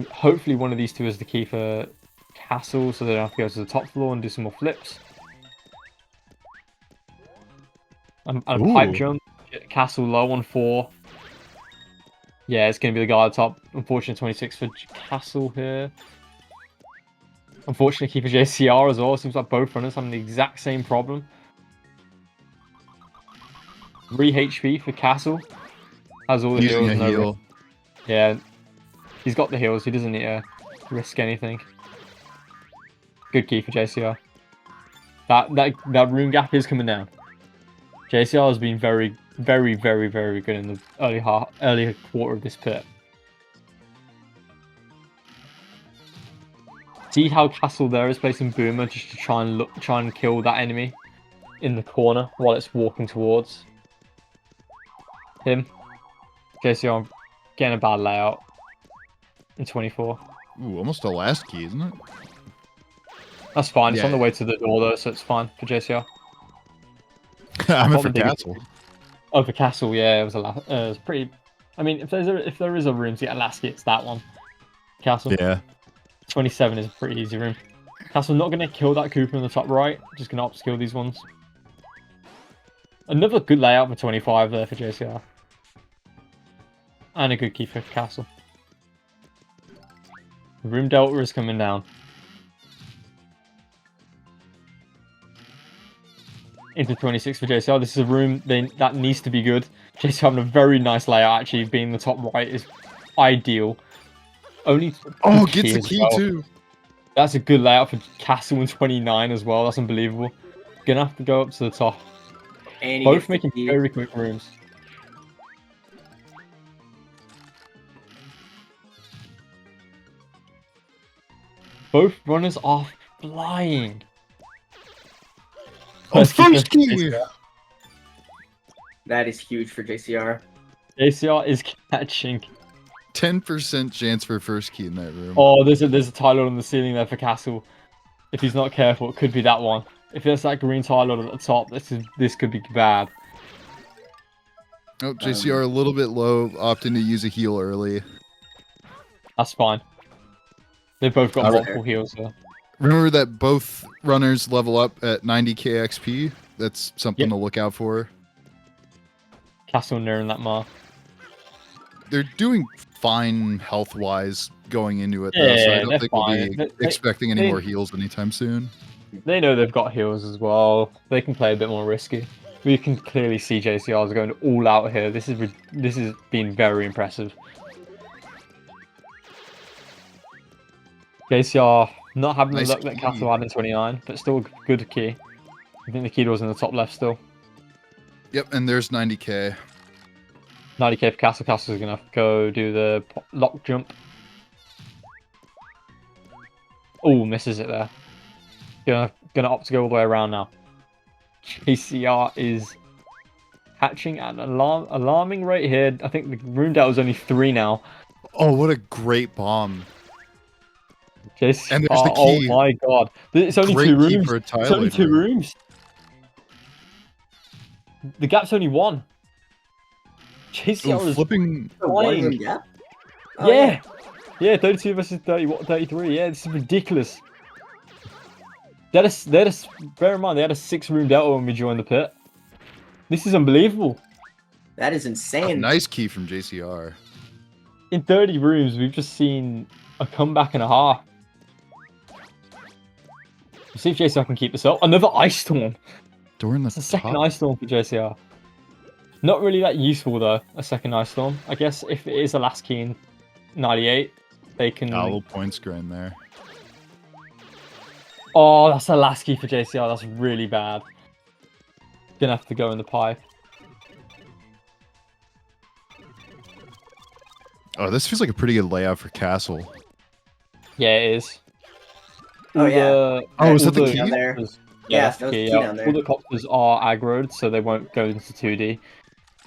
Hopefully one of these two is the key for Castle, so they don't have to go to the top floor and do some more flips. And a pipe jump. Castle low on 4. Yeah, it's going to be the guy at the top. Unfortunately, 26 for Castle here. Unfortunately, key for JCR as well. Seems like both runners having the exact same problem. 3 HP for Castle. Has all the Using heals. a heal. Yeah, he's got the heals. He doesn't need to risk anything. Good key for JCR. That room gap is coming down. JCR has been very, very, very, very good in the early quarter of this pit. See how Castle there is placing Boomer just to try and kill that enemy in the corner while it's walking towards him. JCR getting a bad layout in 24. Ooh, almost a last key, isn't it? That's fine. It's Yeah. on the way to the door though, so it's fine for JCR. I meant What for I'm thinking- Castle. Oh, for Castle, yeah, it was pretty. I mean, if there is a room to get a last key, it's that one. Castle. Yeah. 27 is a pretty easy room. Castle not going to kill that Cooper in the top right. Just going to upskill these ones. Another good layout for 25 there for JCR. And a good key for Castle. Room Delta is coming down. Into 26 for JCR. This is a room that needs to be good. JCR having a very nice layout. Actually, being the top right is ideal. Only Gets the key well. too. That's a good layout for Castle in 29 as well. That's unbelievable. Gonna have to go up to the top. And he Both gets the making key. very quick rooms. Both runners are flying. Oh, first key! That is huge for JCR. JCR is catching. 10% chance for first key in that room. Oh, there's a tile on the ceiling there for Castle. If he's not careful, it could be that one. If there's that green tile at the top, this could be bad. Oh, JCR a little bit low, opting to use a heal early. That's fine. They've both got All right. multiple heals there. Remember that both runners level up at 90k XP. That's something Yep. to look out for. Castle nearing that mark. They're doing fine health-wise going into it, though, so Yeah, I don't they're think fine. we'll be They- expecting any they- more heals anytime soon. They know they've got heals as well. They can play a bit more risky. We can clearly see JCR's going all out here. This has been very impressive. JCR not having Nice the luck that key. Castle had in 29, but still a good key. I think the key was in the top left still. Yep, and there's 90k. 90k for Castle. Castle's gonna go do the lock jump. Oh, misses it there. Gonna opt to go all the way around now. JCR is hatching at an alarming rate here. I think the room delta is only 3 now. Oh, what a great bomb. JCR, And there's the key. oh my god. It's only Great 2 key rooms. for a It's only tile 2 room. rooms. The gap's only 1. JCR Ooh, is flipping. A one-room flying. gap? Oh, Yeah. Yeah, 32 versus 33. Yeah, this is ridiculous. Bear in mind, they had a 6-room delta when we joined the pit. This is unbelievable. That is Oh, insane. nice key from JCR. In 30 rooms, we've just seen a comeback and a half. Let's see if JCR can keep this up. Another Ice Storm. Door in the It's a second top. Ice Storm for JCR. Not really that useful, though, a second Ice Storm. I guess if it is a last key in 98, they can... Ah, little points grind there. Oh, that's a last key for JCR. That's really bad. Gonna have to go in the pipe. Oh, this feels like a pretty good layout for Castle. Yeah, it is. Oh, yeah. Oh, is all that the key down key? there? copters- Yeah, that's that was the the key. key Yeah. down there. All the copters are aggroed, so they won't go into 2D.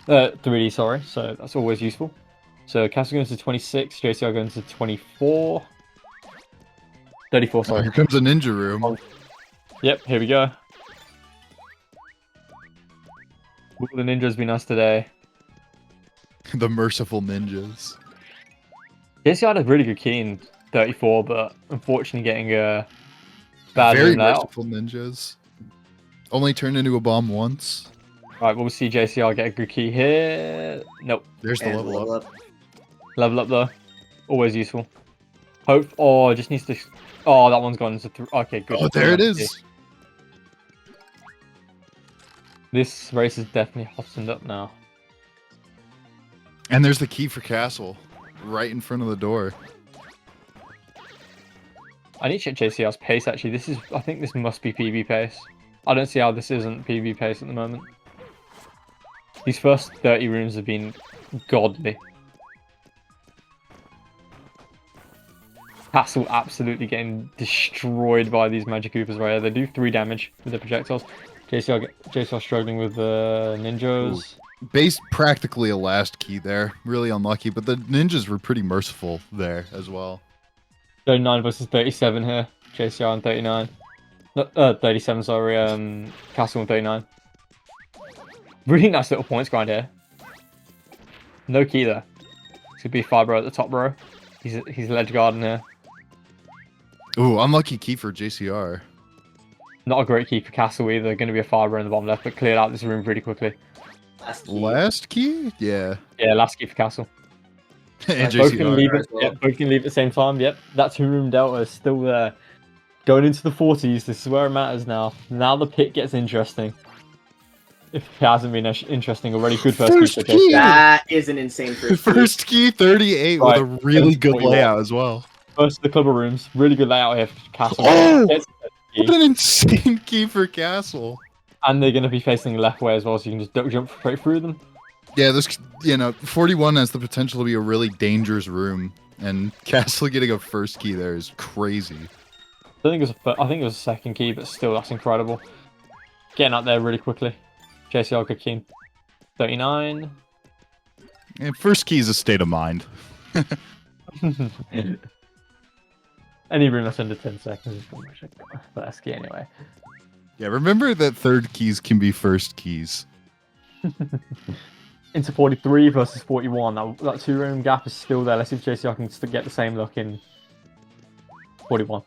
3D, sorry. So that's always useful. So Castle goes to 26, JCR going to 24. 34, Oh, sorry. here comes a ninja room. Yep, here we go. Will the ninjas be nice today? The merciful ninjas. JCR had a really good key in 34, but unfortunately getting a bad Very room layout. merciful ninjas. Only turned into a bomb once. Right, we'll see JCR get a good key here. Nope. There's the And level level up. up. Level up though. Always useful. Hope. Oh, just needs to. Oh, that one's gone into. Okay, good. Oh, there it Nice key. is. This race is definitely hottened up now. And there's the key for castle. Right in front of the door. I need to check JCR's pace actually. This is. I think this must be PB pace. I don't see how this isn't PB pace at the moment. These first 30 rooms have been godly. Castle absolutely getting destroyed by these Magic Coopers right here. They do 3 damage with the projectiles. JCR struggling with the ninjas. Base practically a last key there. Really unlucky, but the ninjas were pretty merciful there as well. 39 versus 37 here. JCR on 39. No, 37, sorry. Castle on 39. Really nice little points grind here. No key there. This could be Fibro at the top row. He's ledge guarding here. Ooh, unlucky key for JCR. Not a great key for Castle either. Going to be a Fibro in the bottom left, but cleared out this room pretty quickly. Last key. Last key? Yeah. Yeah, last key for Castle. And Both Both can JCR. leave as it. well. Yep, both can leave at the same time. Yep, that 2-room delta is still there. Going into the 40s. This is where it matters now. Now the pit gets interesting. If it hasn't been interesting already, good First key. key! That is an insane first key. First key 38 Right, with a really good 41. layout as well. First, the clubber rooms. Really good layout here for Castle. Oh! Gets the key. What an insane key for castle. And they're going to be facing the left way as well, so you can just duck jump straight through them. Yeah, this 41 has the potential to be a really dangerous room, and castle getting a first key there is crazy. I think it was a second key, but still, that's incredible. Getting out there really quickly. JCR good key. 39. And first key is a state of mind. Any room that's under 10 seconds is pretty much a first key anyway. Yeah, remember that third keys can be first keys. Into 43 versus 41. That 2-room gap is still there. Let's see if JCR can still get the same look in 41.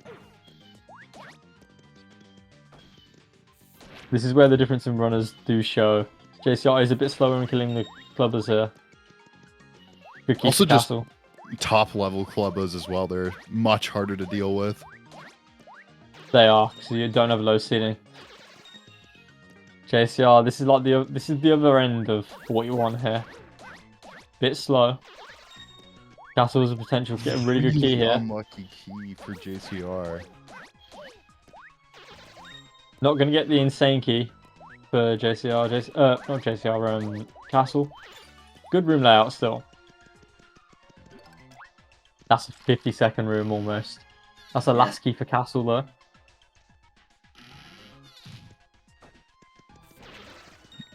This is where the difference in runners do show. JCR is a bit slower in killing the clubbers here. Good keep Also for just- Castle. Top level clubbers as well, they're much harder to deal with. They are, so you don't have low ceiling. JCR, this is the other end of 41 here. Bit slow. Castle has the potential to get a really good key here. Unlucky key for JCR. Not gonna get the insane key for JCR. Not JCR. Castle. Good room layout still. That's a 50-second room almost. That's a last key for Castle though.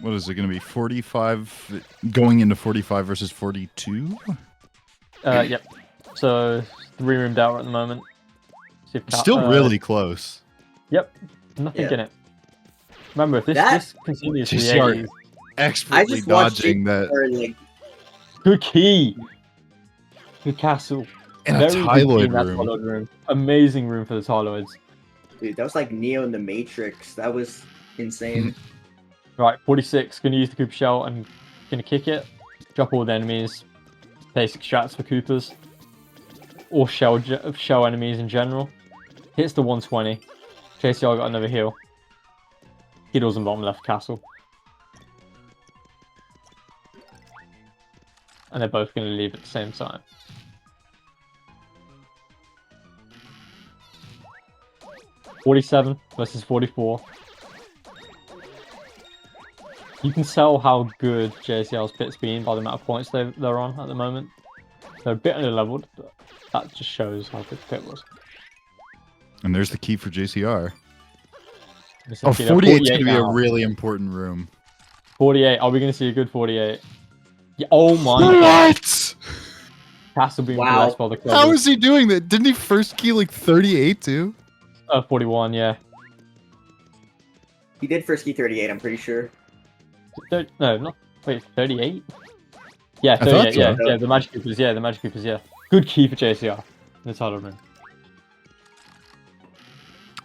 What is it going to be? 45 going into 45 versus 42? Yep. So 3-room delta at the moment. See if Still really close. Yep. Nothing Yeah. in it. Remember, if this continues to the JCR 80s, expertly just watched dodging that. Or, like, good key. Good Castle. In a Very good key Tyloid in that room. Tyloid room. Amazing room for the Tyloids. dude, that was like Neo in the Matrix. That was insane. Right, 46. Gonna use the Cooper Shell and gonna kick it. Drop all the enemies. Basic strats for Coopers. Or shell enemies in general. Hits the 120. JCR got another heal. Heals in bottom left Castle. And they're both gonna leave at the same time. $47 versus 44. You can tell how good JCL's pit's been by the amount of points they're on at the moment. They're a bit under-leveled, but That just shows how good the pit was. And there's the key for JCR. It's Oh, looking at 48 is going to be a now. really important room. 48. Are we going to see a good 48? Yeah, oh my god. What? Castle being Wow. blessed by the How clovers. is he doing that? Didn't he first key like 38 too? 41, yeah. He did first key 38, I'm pretty sure. No, not. Wait, 38? Yeah, I thought 38, yeah. so. Yeah, the Magic Coopers, yeah, the Magic Coopers, yeah. Good key for JCR. In the title room.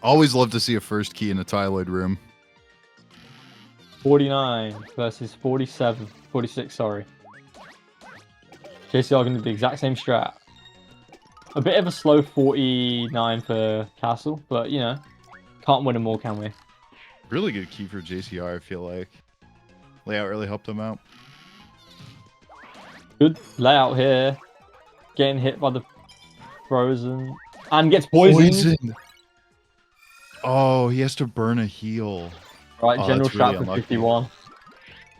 Always love to see a first key in a Tyloid room. 49 versus 47. 46, sorry. JCR going to do the exact same strat. A bit of a slow 49 for Castle, but you know, can't win them all, can we? Really good key for JCR, I feel like. Layout really helped him out. Good layout here. Getting hit by the frozen. And gets poisoned. Oh, he has to burn a heal. Right, Oh, general that's really strat for unlucky. 51.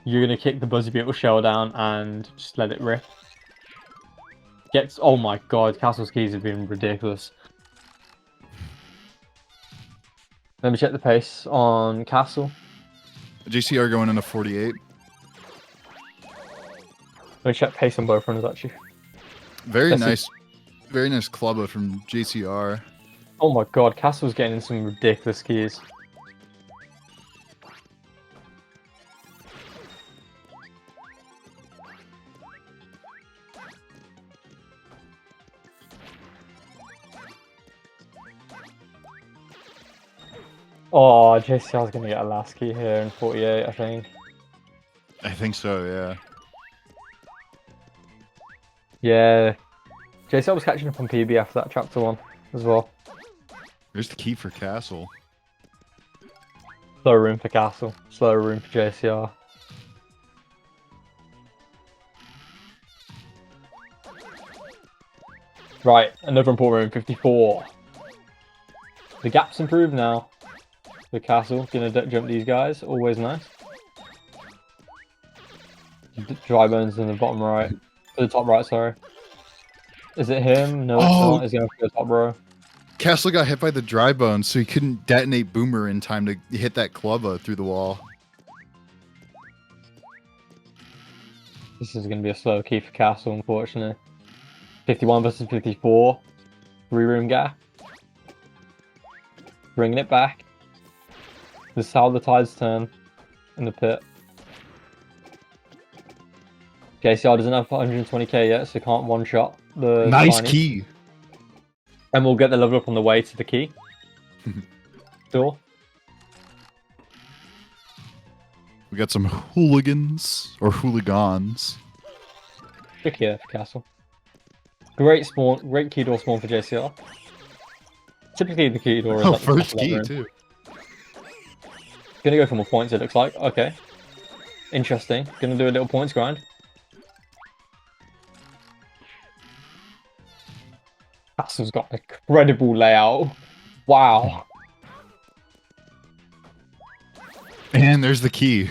You're going to kick the Buzzy Beetle shell down and just let it rip. Gets. Oh my god, Castle's keys have been ridiculous. Let me check the pace on Castle. JCR going into 48. Let me check pace on both runners actually. Very That's nice. Very nice clubber from JCR. Oh my god, Castle's getting some ridiculous keys. Oh, JCR's gonna get a last key here in 48, I think. I think so, yeah. Yeah. JCR was catching up on PB after that chapter 1 as well. There's the key for Castle. Slow room for Castle, slow room for JCR. Right, another important room, 54. The gap's improved now. The Castle, gonna jump these guys, always nice. Dry bones in the bottom right. The top right, sorry. Is it him? No, it's not. He's going for the top row. Castle got hit by the dry bone, so he couldn't detonate Boomer in time to hit that clubber through the wall. This is going to be a slow key for Castle, unfortunately. 51 versus 54. 3-room gap. Bringing it back. This is how the tides turn in the pit. JCR doesn't have 120k yet, so can't one-shot the Nice shiny. key. And we'll get the level up on the way to the key. Sure. We got some hooligans, or hooligans. Trick here for Castle. Great spawn, great key door spawn for JCR. Typically the key door is Oh, at the top first of that key room. too. Gonna go for more points, it looks like. Okay. Interesting. Gonna do a little points grind. Castle's got an incredible layout. Wow. And there's the key.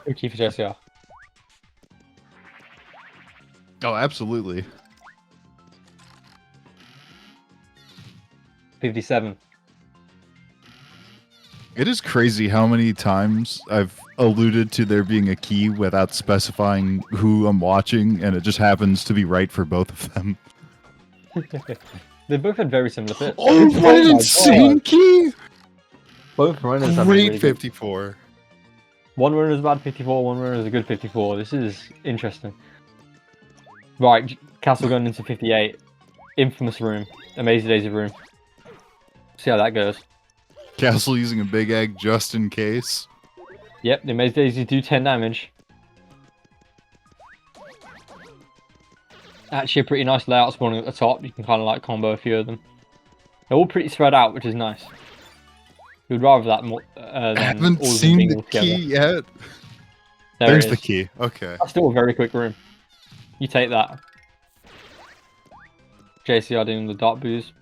Good key for JCR. Oh, absolutely. 57. It is crazy how many times I've alluded to there being a key without specifying who I'm watching, and it just happens to be right for both of them. They both had very similar pits. Oh, what an my insane God. key! Both runners have Great really good. 54. One runner is a bad 54, one runner is a good 54. This is interesting. Right, Castle going into 58. Infamous room. Amazing Daisy room. See how that goes. Castle using a big egg just in case. Yep, the Amazing Daisy do 10 damage. Actually a pretty nice layout spawning at the top. You can kind of like combo a few of them. They're all pretty spread out, which is nice. You'd rather that more I than haven't all of them seen being the all together. key yet. There's There's the key. Okay. That's still a very quick room. You take that. JCR doing the dart boost.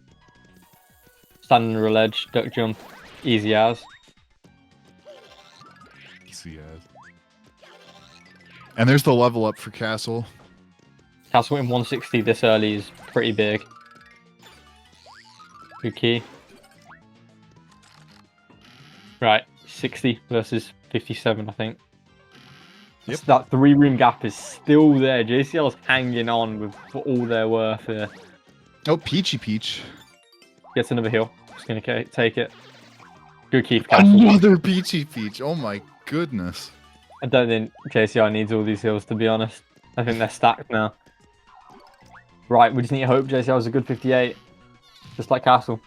Standing under a ledge, duck jump, easy as. Easy as. And there's the level up for Castle. Castle in 160 this early is pretty big. Good key. Right, 60 versus 57, I think. Yep. That 3-room gap is still there. JCL's hanging on with for all their worth here. Oh, Peachy Peach. Gets another heal. Just gonna take it. Good key for Castle. Another Peachy Peach. Oh my goodness. I don't think JCR needs all these heals, to be honest. I think they're stacked now. Right, we just need to hope JCR is a good 58. Just like Castle.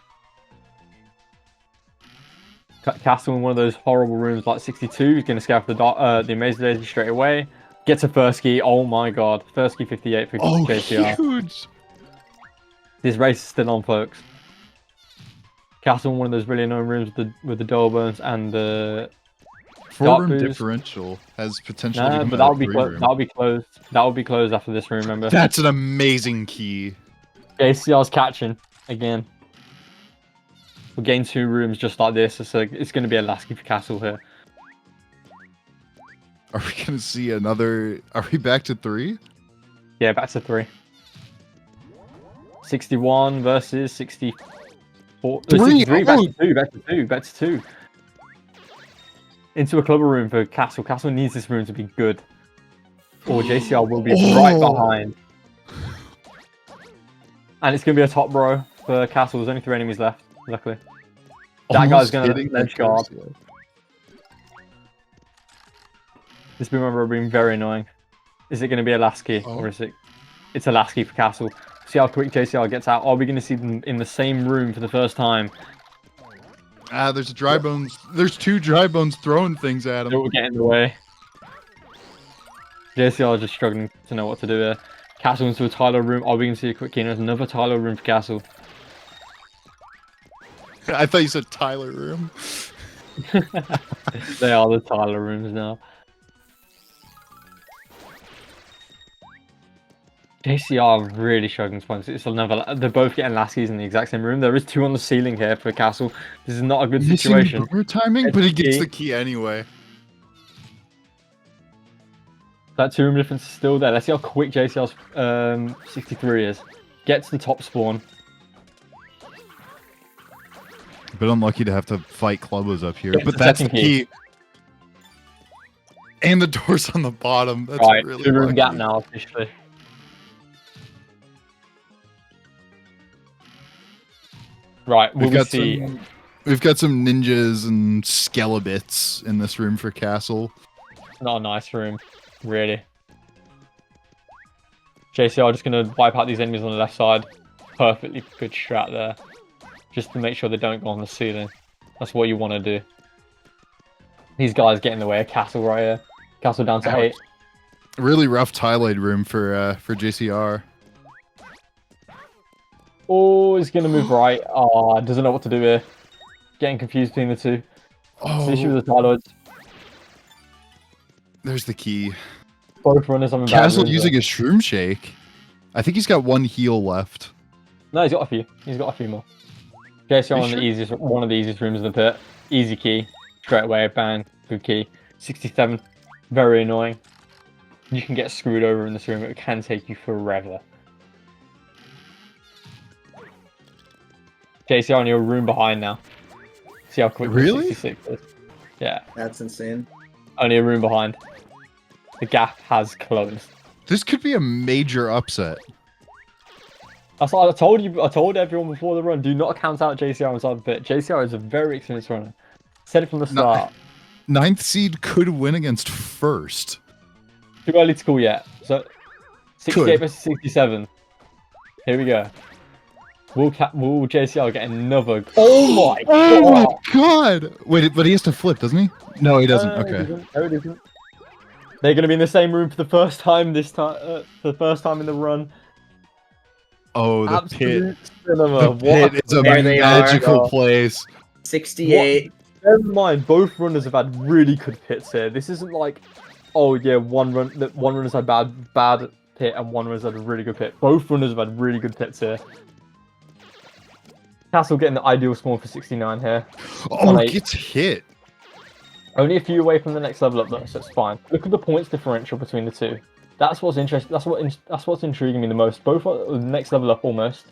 Castle in one of those horrible rooms like 62. He's going to scare off the Amazing Daisy straight away. Gets a first key. Oh my god. First key 58 for JCR. Huge. This race is still on, folks. Castle in one of those really annoying rooms with the door burns and the 4-room differential has potential to Nah, become but a that'll be 3-room. that'll be closed. That'll be closed after this room, remember? That's an amazing key. JCR's catching again. We'll gain 2 rooms just like this, so it's going to be a last key for Castle here. Are we going to see another... Are we back to 3? Yeah, back to 3. 61 versus 64. 63, back to 2, back to 2, back to 2. Into a clubber room for Castle. Castle needs this room to be good. Or JCR will be right behind. And it's going to be a top row for Castle. There's only 3 enemies left, luckily. That guy's going to ledge guard. This boom row being very annoying. Is it going to be a last key? Or is it... It's a last key for Castle. See how quick JCR gets out. Are we going to see them in the same room for the first time? There's a dry bones. There's 2 dry bones throwing things at him. It will get in the way. JCR is just struggling to know what to do here. Castle into a Tyler room. Are we going to see a quick key? There's another Tyler room for Castle. I thought you said Tyler room. They are the Tyler rooms now. JCR really struggling to find. It's another. They're both getting last keys in the exact same room. There is 2 on the ceiling here for Castle. This is not a good situation. Boomer timing, but he gets the key anyway. That 2-room difference is still there. Let's see how quick JCR's 63 is. Gets the top spawn. But unlucky to have to fight Clubbers up here. Gets But the that's the second key. And the door's on the bottom. That's Right, really 2-room lucky. gap now officially. Right, will we see? We've got some ninjas and skelebits in this room for Castle. Not a nice room, really. JCR just going to wipe out these enemies on the left side. Perfectly good strat there. Just to make sure they don't go on the ceiling. That's what you want to do. These guys get in the way of Castle right here. Castle down to 8. Really rough Tyloid room for JCR. Oh, he's going to move right. Oh, doesn't know what to do here. Getting confused between the 2. Oh, The issue with the Tyloids. there's the key. Both runners on the Castle using a shroom shake. I think he's got 1 heal left. No, he's got a few. He's got a few more. JCR Are on you the easiest, one of the easiest rooms in the pit. Easy key. Straight away, bang. Good key. 67. Very annoying. You can get screwed over in this room. It can take you forever. JCR on your room behind now. See how quick Really? 66 is. Yeah. That's insane. Only a room behind. The gap has closed. This could be a major upset. That's what I told you. I told everyone before the run. Do not count out JCR inside the pit. JCR is a very experienced runner. Said it from the start. 9th seed could win against 1st. Too early to call yet. So 68 Could. versus 67. Here we go. Will JCR get another? Oh my Oh god! my god! Wait, but he has to flip, doesn't he? No, he doesn't. No, it Okay. isn't. No, it isn't. They're going to be in the same room for the first time this time. For the first time in the run. Oh, the Absolute pit. cinema. The pit is a There they are. magical place. 68. Bear in mind, both runners have had really good pits here. This isn't like, oh yeah, one runner's had bad pit and one runner's had a really good pit. Both runners have had really good pits here. Castle getting the ideal spawn for 69 here. Oh, Like- it gets hit. Only a few away from the next level up though, so it's fine. Look at the points differential between the 2. That's what's interesting. That's what's intriguing me the most. Both are the next level up almost.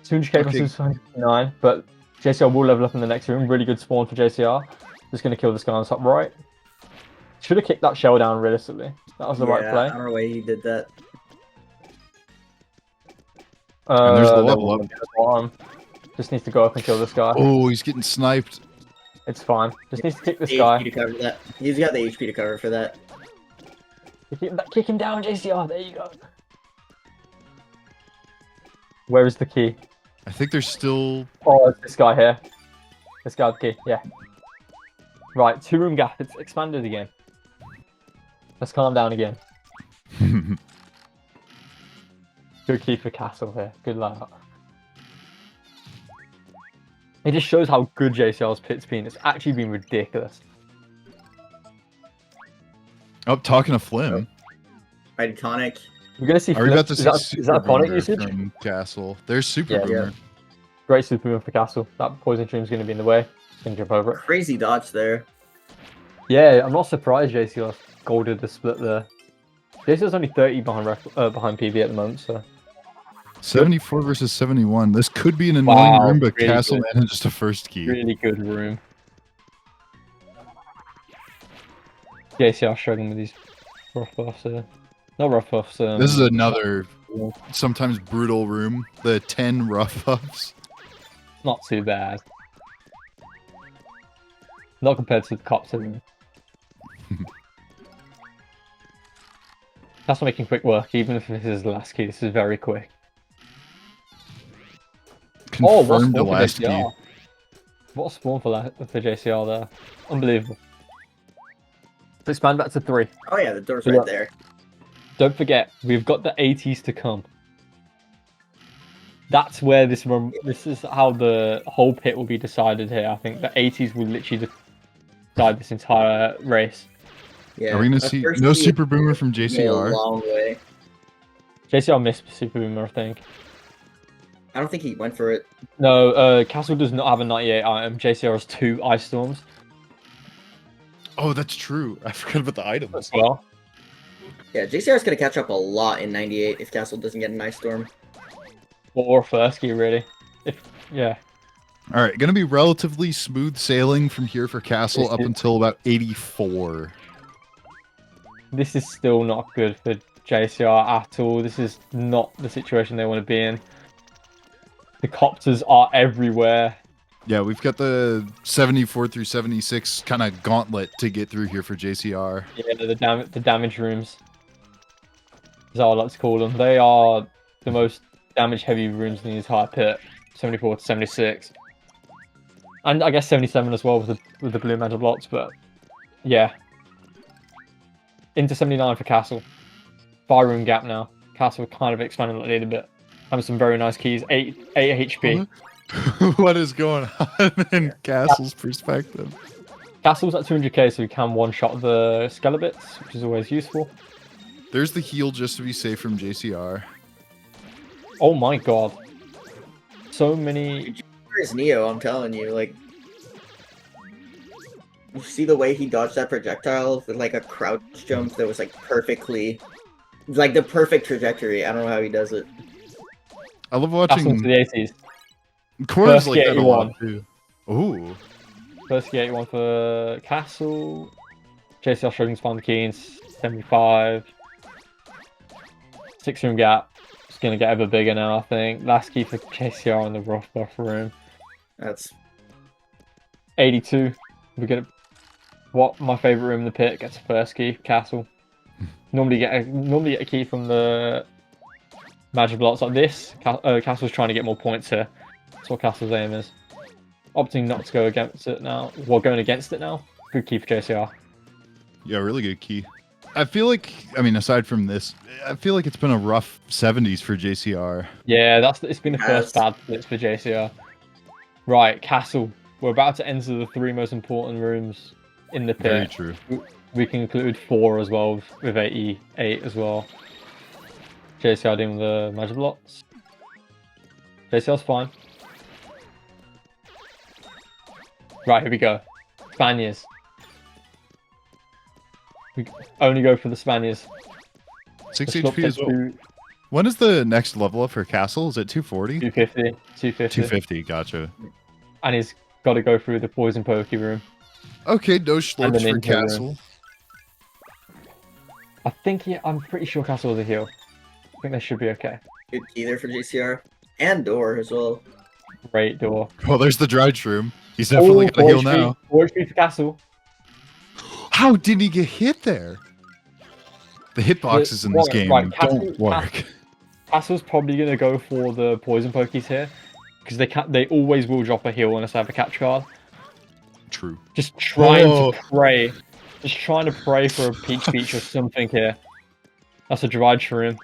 200k Okay. versus 209, but JCR will level up in the next room. Really good spawn for JCR. Just going to kill this guy on top right. Should have kicked that shell down realistically. That was the right play. I don't know why he did that. And there's the There level will up. be a bottom. Just needs to go up and kill this guy. Oh, he's getting sniped. It's fine. Just needs to kick this The guy. HP to cover that. He's got the HP to cover for that. Kick him down, JCR. There you go. Where is the key? I think there's still. Oh, it's this guy here. This guy's the key. Yeah. Right, 2-room gap. It's expanded again. Let's calm down again. Good key for Castle here. Good layout. It just shows how good JCR's pit's been. It's actually been ridiculous. Oh, talking to Flim. Right, tonic. We're gonna see. Are we about to is see that Super a tonic Boomer usage? from Castle? There's Super Yeah. Boomer. Great super move for Castle. That poison stream's gonna be in the way. Can jump over it. Crazy dodge there. Yeah, I'm not surprised JCR golded the split there. JCR's only 30 behind PB at the moment, so 74 versus 71. This could be an annoying Wow, room, but really Castle good. managed a first key. really good room. JCR struggling with these rough buffs here. Not rough buffs. This is another sometimes brutal room. The 10 rough ups. Not too bad. Not compared to the cops. That's not making quick work, even if this is the last key. This is very quick. Oh, what Confirmed the spawn for last key. JCR? What a spawn for JCR there. Unbelievable. So expand back to 3. Oh yeah, the door's Yeah. right there. Don't forget, we've got the 80s to come. That's where this is how the whole pit will be decided here. I think the 80s will literally decide this entire race. Yeah. Are we gonna the see first no key Super Boomer from is a JCR? long way. JCR missed Super Boomer, I think. I don't think he went for it. No, Castle does not have a 98 item. JCR has 2 Ice Storms Oh, that's true. I forgot about the items. as well. Yeah, JCR's gonna catch up a lot in 98 if Castle doesn't get an Ice Storm. Or first key, really. Yeah. All right, gonna be relatively smooth sailing from here for Castle up until about 84. This is still not good for JCR at all. This is not the situation they want to be in. The copters are everywhere. Yeah, we've got the 74 through 76 kind of gauntlet to get through here for JCR. Yeah, the damage rooms. As I like to call them. They are the most damage heavy rooms in the entire pit. 74 to 76. And I guess 77 as well with the blue magic blocks, but yeah. Into 79 for Castle. 5-room gap now. Castle kind of expanding a little bit. Having some very nice keys. 8 HP. What is going on in Castle's perspective? Castle's at 200k, so we can one-shot the Skelebits, which is always useful. There's the heal just to be safe from JCR. Oh my god. So many... Where's Neo? I'm telling you, like... You see the way he dodged that projectile with like a crouch jump that was like perfectly... Like the perfect trajectory. I don't know how he does it. I love Castle watching to the 80s. corners First like that a 81. lot too. Ooh. First key 81 for Castle. JCR struggling to find the key in 75. 6-room gap. It's going to get ever bigger now, I think. Last key for JCR in the rough buff room. That's 82. We're going to... What? My favourite room in the pit gets a first key for Castle. Normally get a key from the magic blocks like this. Castle's trying to get more points here. That's what Castle's aim is. Opting not to go against it now. Well, going against it now. Good key for JCR. Yeah, really good key. I feel like, I mean, aside from this, I feel like it's been a rough 70s for JCR. Yeah, it's been the first Yes. bad blitz for JCR. Right, Castle. We're about to enter the 3 most important rooms in the Very pit. true. We can include 4 as well with 88 as well. JCR doing the magic blocks. JCR's fine. Right, here we go. Spaniards. We only go for the Spaniards. 6 Let's look HP as at well. When is the next level up for Castle? Is it 240? 250. 250. 250, gotcha. And he's got to go through the poison pokey room. Okay, no And the schlurps for ninja room. Castle. I think I'm pretty sure Castle was a heal. I think they should be okay. Good key there for JCR. And door as well. Great door. Well, there's the dried shroom. He's definitely got a heal now. Forward street for Castle. How did he get hit there? The hitboxes in this game don't work. Castle's probably gonna go for the poison pokies here, because they always will drop a heal unless they have a catch card. True. Just trying to pray. Just trying to pray for a peach beach or something here. That's a dried shroom.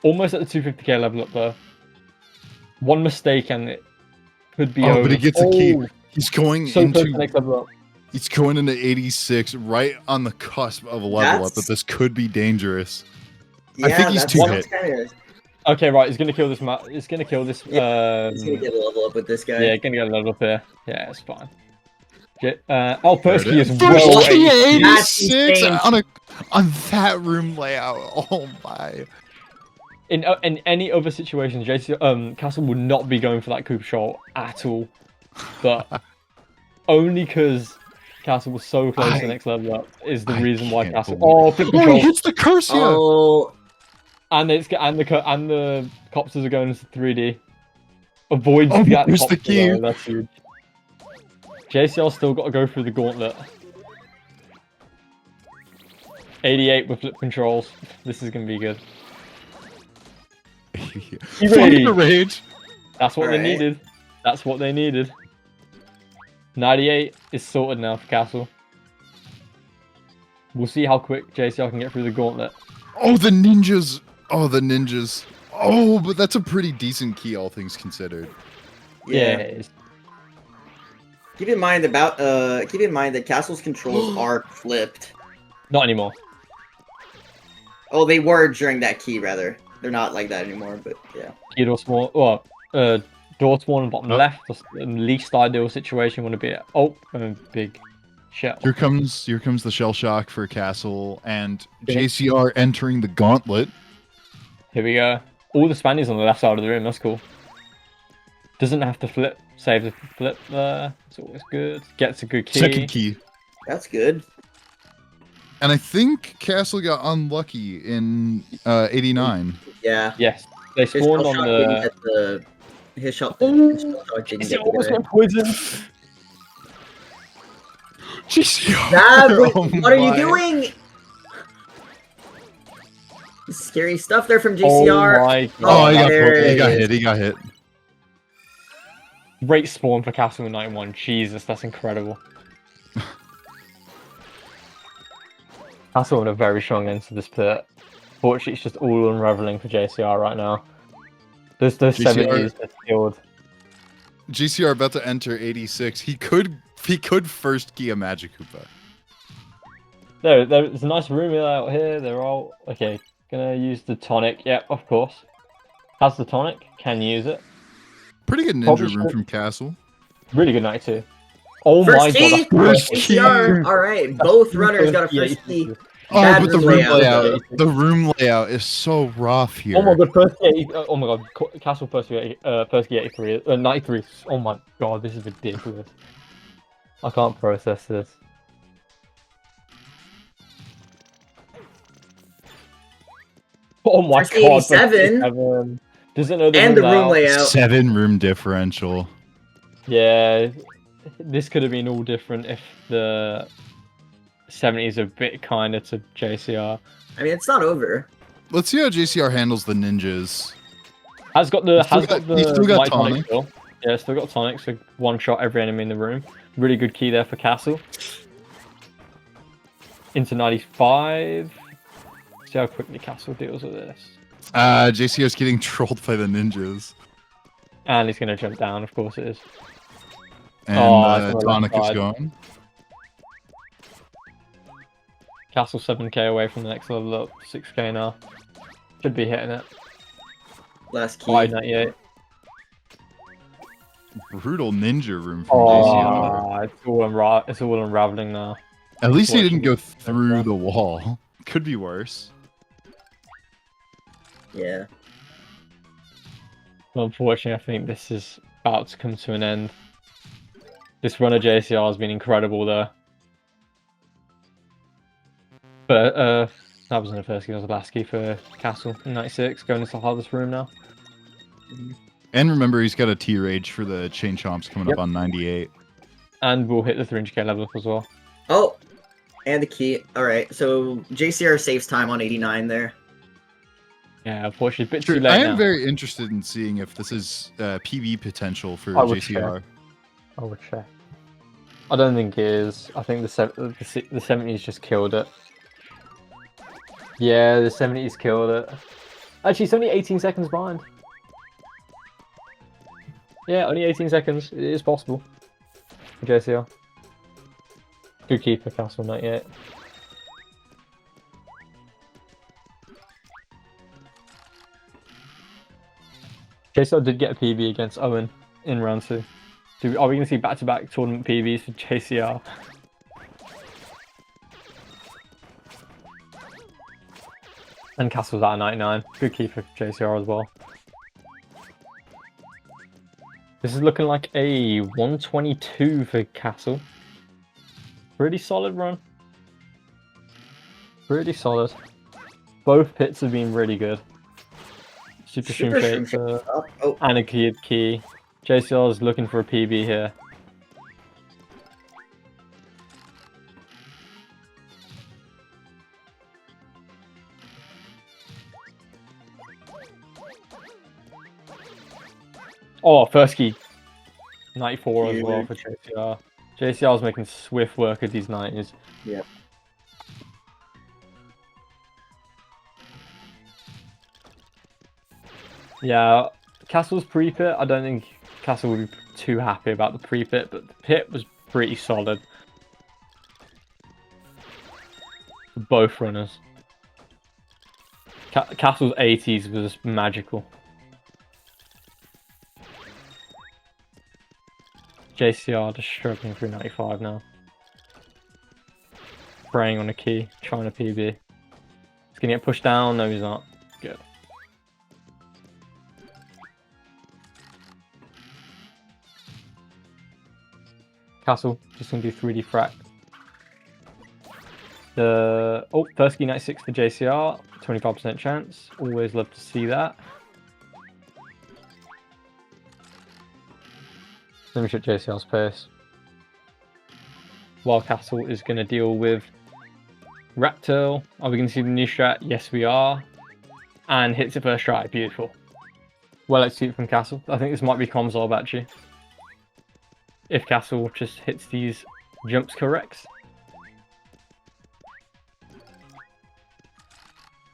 Almost at the 250k level up though. One mistake and it could be over. But he gets a key. He's going so into... close to the next level up. He's going into 86, right on the cusp of a level up, but this could be dangerous. Yeah, I think he's that's 2 one hit. kind of... Okay, right, he's gonna kill this He's gonna kill this He's gonna get a level up with this guy. Yeah, gonna get a level up here. Yeah, it's fine. First key is First well key, aimed. 86 on that room layout. Oh my. In any other situation, Castle would not be going for that Cooper shot at all. But only because Castle was so close to the next level up is the reason why Castle. Oh, flip Oh, control. he hits the curse here. Oh, And the copters are going into 3D. Avoid Oh, that there's the copter, key. though, that's huge. JCR still got to go through the gauntlet. 88 with flip controls. This is gonna be good. Flipping the rage. That's what they Alright. needed. That's what they needed. 98 is sorted now for Castle. We'll see how quick JCR can get through the gauntlet. Oh, the ninjas. Oh, the ninjas. Oh, but that's a pretty decent key, all things considered. yeah. it is. Keep in mind that Castle's controls are flipped. Not anymore. Oh, they were during that key, rather. They're not like that anymore, but yeah. Key door spawn. Door spawn bottom left. That's the least ideal situation. Want to be a big shell. Here comes the shell shock for Castle and JCR entering the gauntlet. Here we go. All the Spaniards on the left side of the room. That's cool. Doesn't have to flip. Save the flip there. It's always good. Gets a good key. Second key. That's good. And I think Castle got unlucky in 89. Yeah. Yes. They His spawned shell on shock the. didn't get the... His shell shock didn't Is get it almost the... got poison? JCR. Dad, Oh what are you my. doing? Scary stuff there from Oh JCR. my god. Oh, he there got it hit. He got hit. Great spawn for Castle in 91. Jesus, that's incredible. Castle in a very strong end to this pit. Fortunately, it's just all unraveling for JCR right now. Those JCR 70s are killed. JCR about to enter 86. He could first key a Magic Koopa. There's a nice room out here. They're all okay. Gonna use the tonic. Yep, of course. Has the tonic. Can use it. Pretty good ninja Probably room should- from Castle. Really good night too. Oh First my key? god. That's First perfect. key. JCR. Alright, both runners got a first key. Oh, Bad but the room room layout. layout. The room layout is so rough here. Oh my god, first key. Oh my god, Castle first key 83. 93. Oh my god, this is ridiculous. I can't process this. Oh my First god, 87. 87. Doesn't know the And the room layout. layout. 7 room differential. Yeah, this could have been all different if the 70s a bit kinder to JCR. I mean, it's not over. Let's see how JCR handles the ninjas. Has got the He's still got light tonic. still. Yeah, still got tonic, so one shot every enemy in the room. Really good key there for Castle. Into 95. See how quickly Castle deals with this. JCR's getting trolled by the ninjas. And he's gonna jump down, of course it is. And Oh, it's on the left tonic is side. gone. Castle 7k away from the next level up, 6k now. Should be hitting it. Last key. 598. Brutal ninja room from JCR. Oh, it's all unraveling now. At least he didn't go Unfortunately. through the wall. Could be worse. Yeah. Well, unfortunately, I think this is about to come to an end. This run of JCR has been incredible, though. But that wasn't the first key, that was the last key for Castle in 96, going into the Harvest Room now. And remember, he's got a T-Rage for the Chain Chomps coming Yep. up on 98. And we'll hit the 300k level up as well. Oh, and the key. All right, so JCR saves time on 89 there. Yeah, unfortunately, a bit Sure, too late I am now. very interested in seeing if this is PB potential for I would JCR. I would check. I don't think it is. I think the 70s just killed it. Yeah, the 70s killed it. Actually, it's only 18 seconds behind. Yeah, only 18 seconds. It is possible. For JCR. Good keeper, Castle 98. JCR did get a PB against Owen in round 2. Are we going to see back-to-back tournament PBs for JCR? And Castle's at a 99. Good keeper for JCR as well. This is looking like a 122 for Castle. Pretty solid run. Pretty solid. Both pits have been really good. Super Shroom Shaper and a key. JCR is looking for a PB here. Oh, first key. 94 as well for JCR. JCR is making swift work of these 90s. Yeah. Yeah, Castle's pre-pit, I don't think Castle would be too happy about the pre-pit, but the pit was pretty solid. For both runners. Castle's 80s was magical. JCR just struggling through 95 now. Praying on a key, trying a PB. He's gonna get pushed down, no he's not. Good. Castle, just gonna do 3D frac. First key 96 for JCR, 25% chance. Always love to see that. Let me check JCR's pace. While Castle is going to deal with Raptor. Are we going to see the new strat? Yes, we are. And hits it first try. Beautiful. Well executed from Castle. I think this might be Comsolve actually. If Castle just hits these jumps correct.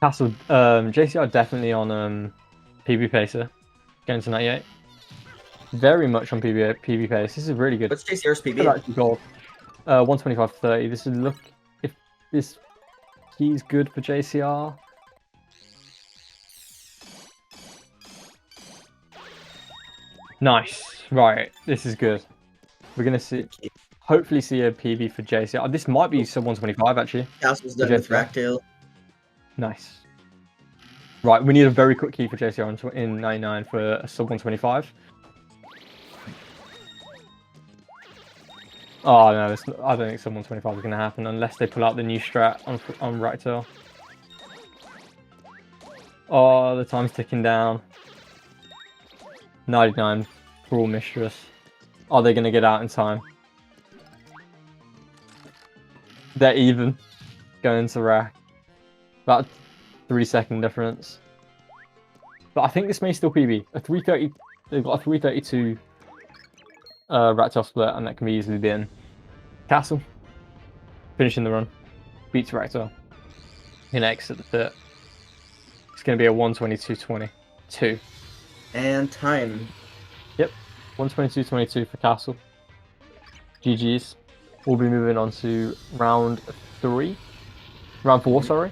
Castle, JCR definitely on PB Pacer. Going to 98. Very much on PB pace. This is really good. What's JCR's PB? Gold. 125-30. This is look if this key's good for JCR. Nice. Right. This is good. We're gonna hopefully see a PB for JCR. This might be sub 125 actually. Castle's done with Ractail. Nice. Right. We need a very quick key for JCR in 99 for a sub 125. Oh no, I don't think sub 125 is going to happen unless they pull out the new strat on Ractail. Oh, the time's ticking down. 99, Cruel Mistress. Are they going to get out in time? They're even. Going to rack. About 3-second difference. But I think this may still PB. A 330. They've got a 332 Ractail split, and that can be easily been. Castle finishing the run, beats Ractail. Can exit the pit. It's going to be a 122.22. And time. Yep, 122.22 for Castle. GG's. We'll be moving on to round 4, sorry,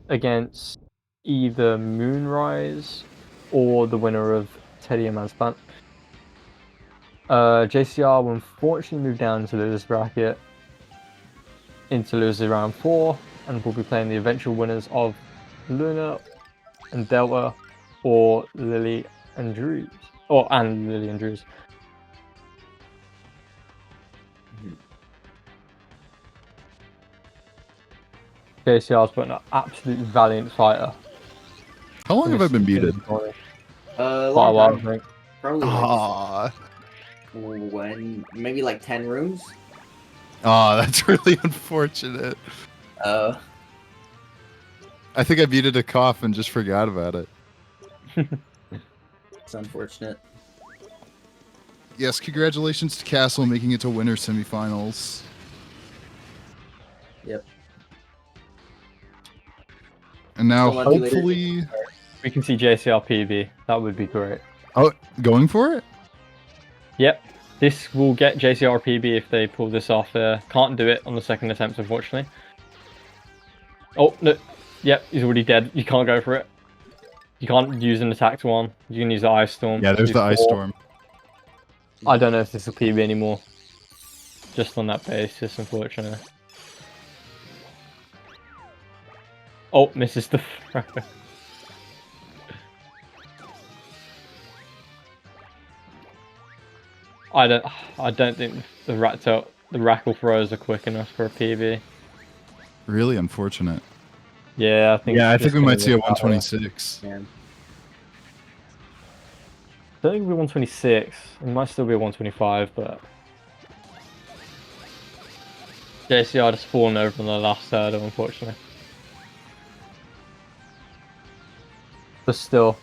against either Moonrise or the winner of Teddy and Mansplant. JCR will unfortunately move down to losers bracket into losers round 4, and we'll be playing the eventual winners of Luna and Delta or Lily and Drews. Oh, and Lily and Drews. JCR's been an absolute valiant fighter. How long have I been muted? Quite A a long while, I time. think. Probably Ah, maybe like 10 rooms. that's really unfortunate. Uh, I think I muted a cough and just forgot about it. it's unfortunate. Yes, congratulations to Castle making it to winter semifinals. Yep. And now, Still want to do later. hopefully... We can see JCR PB. That would be great. Oh, going for it? Yep. This will get JCR PB if they pull this off. Can't do it on the second attempt, unfortunately. Oh, no. Yep, he's already dead. You can't go for it. You can't use an attacked one. You can use the Ice Storm. Yeah, there's Do the Ice 4. Storm. I don't know if this will PB anymore. Just on that basis, unfortunately. Oh, misses the throw. I don't think the Rackle throws are quick enough for a PB. Really unfortunate. Yeah, I think. Yeah, I it's think just we gonna might see a miss that one. 126. Yeah. Don't think it'll be 126. It might still be a 125, but JCR just fallen over on the last hurdle, unfortunately. But still,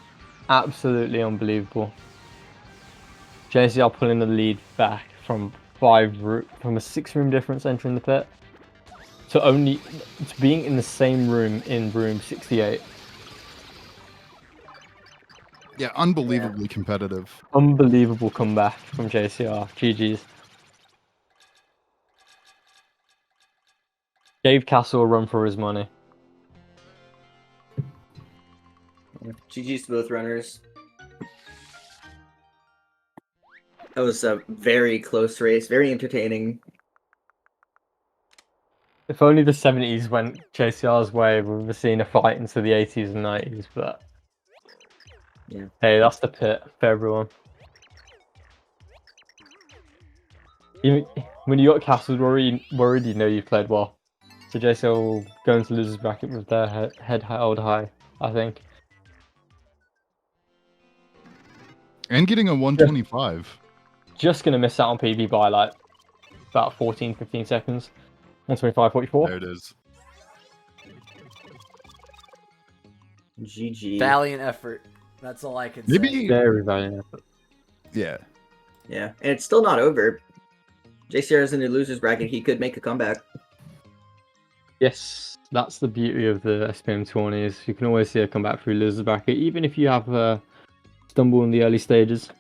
absolutely unbelievable. JCR pulling the lead back from from a 6-room difference entering the pit to being in the same room in room 68. Yeah, unbelievably competitive. Unbelievable comeback from JCR. GG's. Gave Castle a run for his money. GG's to both runners. That was a very close race, very entertaining. If only the 70s went JCR's way, we would have seen a fight into the 80s and 90s, but Yeah. hey, that's the pit for everyone. Even when you got Castle worried, you know you've played well. So JCR will go into losers bracket with their head held high, I think. And getting a 125. Just gonna miss out on PB by like about 14, 15 seconds. 125, 44. There it is. GG. Valiant effort. That's all I can say. Maybe... Very valiant effort. Yeah. Yeah, and it's still not over. JCR is in the losers bracket. He could make a comeback. Yes, that's the beauty of the SPM 20s. You can always see a comeback through losers bracket, even if you have a stumble in the early stages.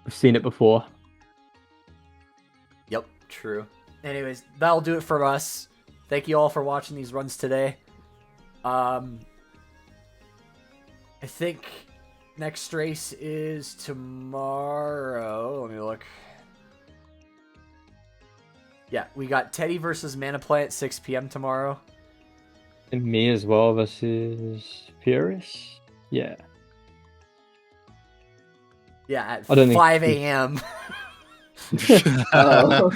We've seen it before. Yep, true. Anyways, that'll do it for us. Thank you all for watching these runs today. I think next race is tomorrow. Let me look. Yeah, we got Teddy versus Manaplant at 6 p.m. tomorrow. And me as well versus Furious? Yeah. Yeah, at I don't think- 5 a.m. Oh.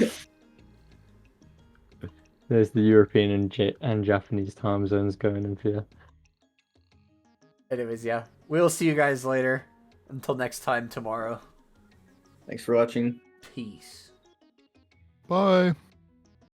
There's the European and Japanese time zones going in here. Anyways, yeah. We'll see you guys later. Until next time tomorrow. Thanks for watching. Peace. Bye.